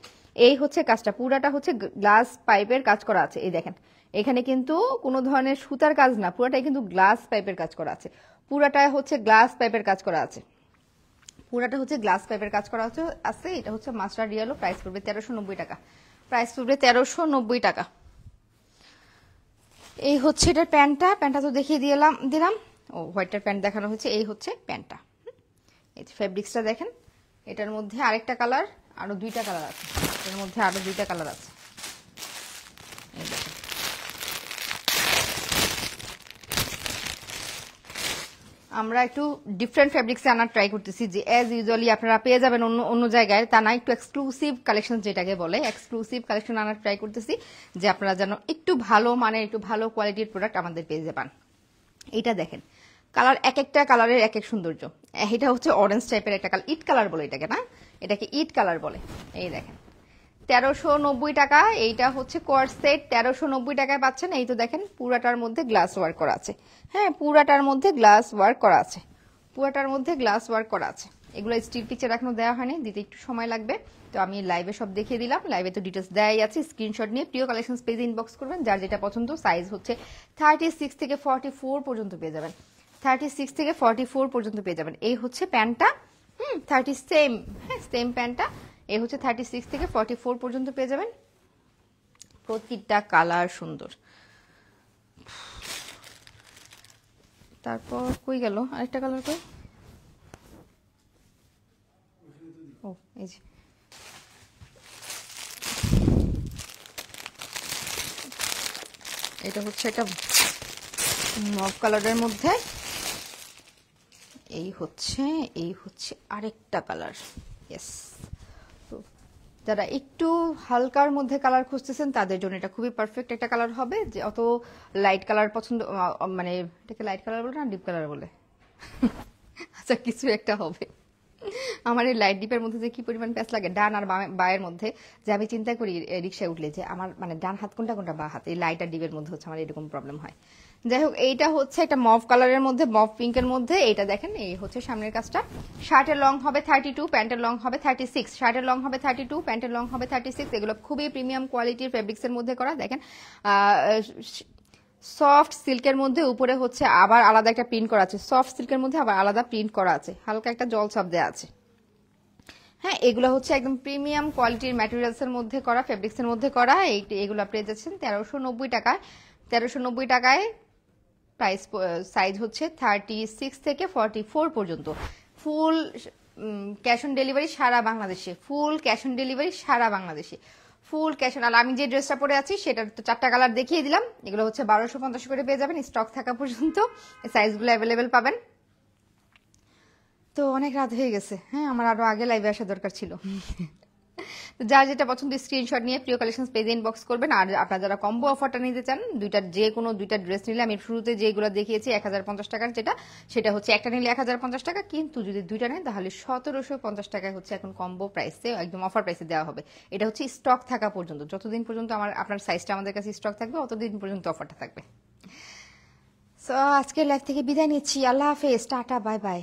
এই হচ্ছে কাজটা, পুরাটা হচ্ছে গ্লাস পাইপের কাজ করা আছে। এই দেখেন, এখানে কিন্তু কোনো ধরনের সুতার কাজ না, পুরাটাই কিন্তু গ্লাস পাইপের কাজ করা আছে। পুরাটা হচ্ছে গ্লাস পাইপের কাজ করা আছে, পুরাটা হচ্ছে গ্লাস পাইপের কাজ করা আছে। এটা হচ্ছে মাস্টার্ড ইয়েলো, প্রাইস পড়বে 1390 টাকা। প্রাইস পড়বে 1390 টাকা। এই হচ্ছে এটার প্যান্টটা, প্যান্টটা তো দেখিয়ে দিলাম। ও, হোয়াইটটার প্যান্ট দেখানো হচ্ছে। এই হচ্ছে প্যান্টটা। এই যে ফেব্রিক্সটা দেখেন, এটার মধ্যে আরেকটা কালার, আরো দুইটা কালার আছে, এর মধ্যে আরো দুইটা কালার আছে। এই দেখেন, আমরা একটু ডিফারেন্ট ফ্যাব্রিক্সে আনার ট্রাই করতেছি, যে অ্যাজ ইউজুয়ালি আপনারা পেয়ে যাবেন অন্য জায়গায়, তা না, একটু এক্সক্লুসিভ কালেকশন যেটাকে বলে, এক্সক্লুসিভ কালেকশন আনার ট্রাই করতেছি, যে আপনারা যেন একটু ভালো মানের, একটু ভালো কোয়ালিটির প্রোডাক্ট আমাদের পেয়ে যাবেন। এটা দেখেন, কালার এক একটা কালারের এক এক সৌন্দর্য। এটা হচ্ছে অরেঞ্জ টাইপের একটা কালার, ইট কালার বলে এটাকে, না এটাকে ইট কালার বলে। এই দেখেন 1390 টাকা। এইটা হচ্ছে কোয়ার্ড সেট, 1390 টাকায় পাচ্ছেন। এই তো দেখেন, পুরাটার মধ্যে গ্লাস ওয়ার্ক করা আছে। হ্যাঁ, পুরাটার মধ্যে গ্লাস ওয়ার্ক করা আছে, পুরাটার মধ্যে গ্লাস ওয়ার্ক করা আছে। এগুলো স্টিল পিকচার এখনো দেওয়া হয়নি, দিতে একটু সময় লাগবে। তো আমি লাইভে সব দেখিয়ে দিলাম, লাইভে তো ডিটেলস দেওয়াই আছে। স্ক্রিনশট নিয়ে প্রিয় কালেকশন পেজে ইনবক্স করবেন। যার যেটা পছন্দ, সাইজ হচ্ছে 36 থেকে 44 পর্যন্ত পেয়ে যাবেন, 36 থেকে 44 পর্যন্ত পেয়ে যাবেন। এই হচ্ছে প্যান্টটা, 30 সেম, হ্যাঁ সেম প্যান্টটা। এই হচ্ছে 36 থেকে 44 পর্যন্ত পেয়ে যাবেন। প্রতিটা কালার সুন্দর। তারপর কই গেল আরেকটা কালার, কই? ও, এই যে এটা হচ্ছে একটা মভ কালারের মধ্যে। এই হচ্ছে আরেকটা কালার। ইয়েস, তো যারা একটু হালকার মধ্যে কালার খুঁজতেছেন তাদের জন্য এটা খুবই পারফেক্ট একটা কালার হবে। যে অত লাইট কালার পছন্দ, মানে এটাকে লাইট কালার বলে না ডিপ কালার বলে, আচ্ছা কিছু একটা হবে। আমার এই লাইট ডিপের মধ্যে যে কি পরিমাণ প্যাচ লাগে ডান আর বায়ের মধ্যে, যে আমি চিন্তা করি রিক্সায় উঠলে যে আমার মানে ডান হাত কোনটা কোনটা বা হাত, এই লাইট আর ডিপের মধ্যে হচ্ছে আমার এরকম প্রবলেম হয়। যাই হোক, এইটা হচ্ছে একটা মভ কালারের মধ্যে, মভ পিঙ্কের মধ্যে। এইটা দেখেন, এই হচ্ছে সামনের কাজটা। শার্টের লং হবে 32, প্যান্টের লং হবে 36। শার্টের লং হবে 32, প্যান্টের লং হবে 36। এগুলো খুবই প্রিমিয়াম কোয়ালিটির ফেব্রিক্সের মধ্যে করা। দেখেন সফট সিল্কের মধ্যে উপরে হচ্ছে আবার আলাদা একটা প্রিন্ট করা আছে, সফট সিল্কের মধ্যে আবার আলাদা প্রিন্ট করা আছে, হালকা একটা জল ছাপ দেওয়া আছে। হ্যাঁ, এগুলো হচ্ছে একদম প্রিমিয়াম কোয়ালিটির ম্যাটেরিয়ালস এর মধ্যে করা, ফেব্রিক্স এর মধ্যে করা। এগুলো পেয়ে যাচ্ছেন 1390 টাকায়। 1390 টাকায় প্রাইস, সাইজ হচ্ছে 36 থেকে 44 পর্যন্ত। ফুল ক্যাশ অন ডেলিভারি সারা বাংলাদেশে, ফুল ক্যাশ অন ডেলিভারি সারা বাংলাদেশে, ফুল ক্যাশ অন। আর আমি যে ড্রেসটা পরে আছি সেটার তো 4টা কালার দেখিয়ে দিলাম। এগুলো হচ্ছে 1250 করে পেয়ে যাবেন স্টক থাকা পর্যন্ত। এই সাইজগুলো অ্যাভেলেবেল পাবেন। তো অনেক রাত হয়ে গেছে, হ্যাঁ আমার আরো আগে লাইভে আসা দরকার ছিল। যার যেটা পছন্দ স্ক্রিনশট নিয়ে প্রিয় কালেকশন পেজে ইনবক্স করবেন। আর আপনারা যারা কম্বো অফারটা নিতে চান, যে কোনো দুইটা ড্রেস নিলে, আমি শুরুতে যেগুলো দেখিয়েছি 1050 টাকার যেটা, সেটা হচ্ছে একটা নিলে 1050 টাকা, কিন্তু যদি দুইটা নেন তাহলে 1750 টাকায় হচ্ছে এখন কম্বো প্রাইসে, একদম অফার প্রাইসে দেওয়া হবে। এটা হচ্ছে স্টক থাকা পর্যন্ত, যতদিন পর্যন্ত আপনার সাইজটা আমাদের কাছে স্টক থাকবে অতদিন পর্যন্ত অফারটা থাকবে। সো আজকের লাইভ থেকে বিদায় নিচ্ছি। আল্লাহ হাফেজ, টাটা, বাই বাই।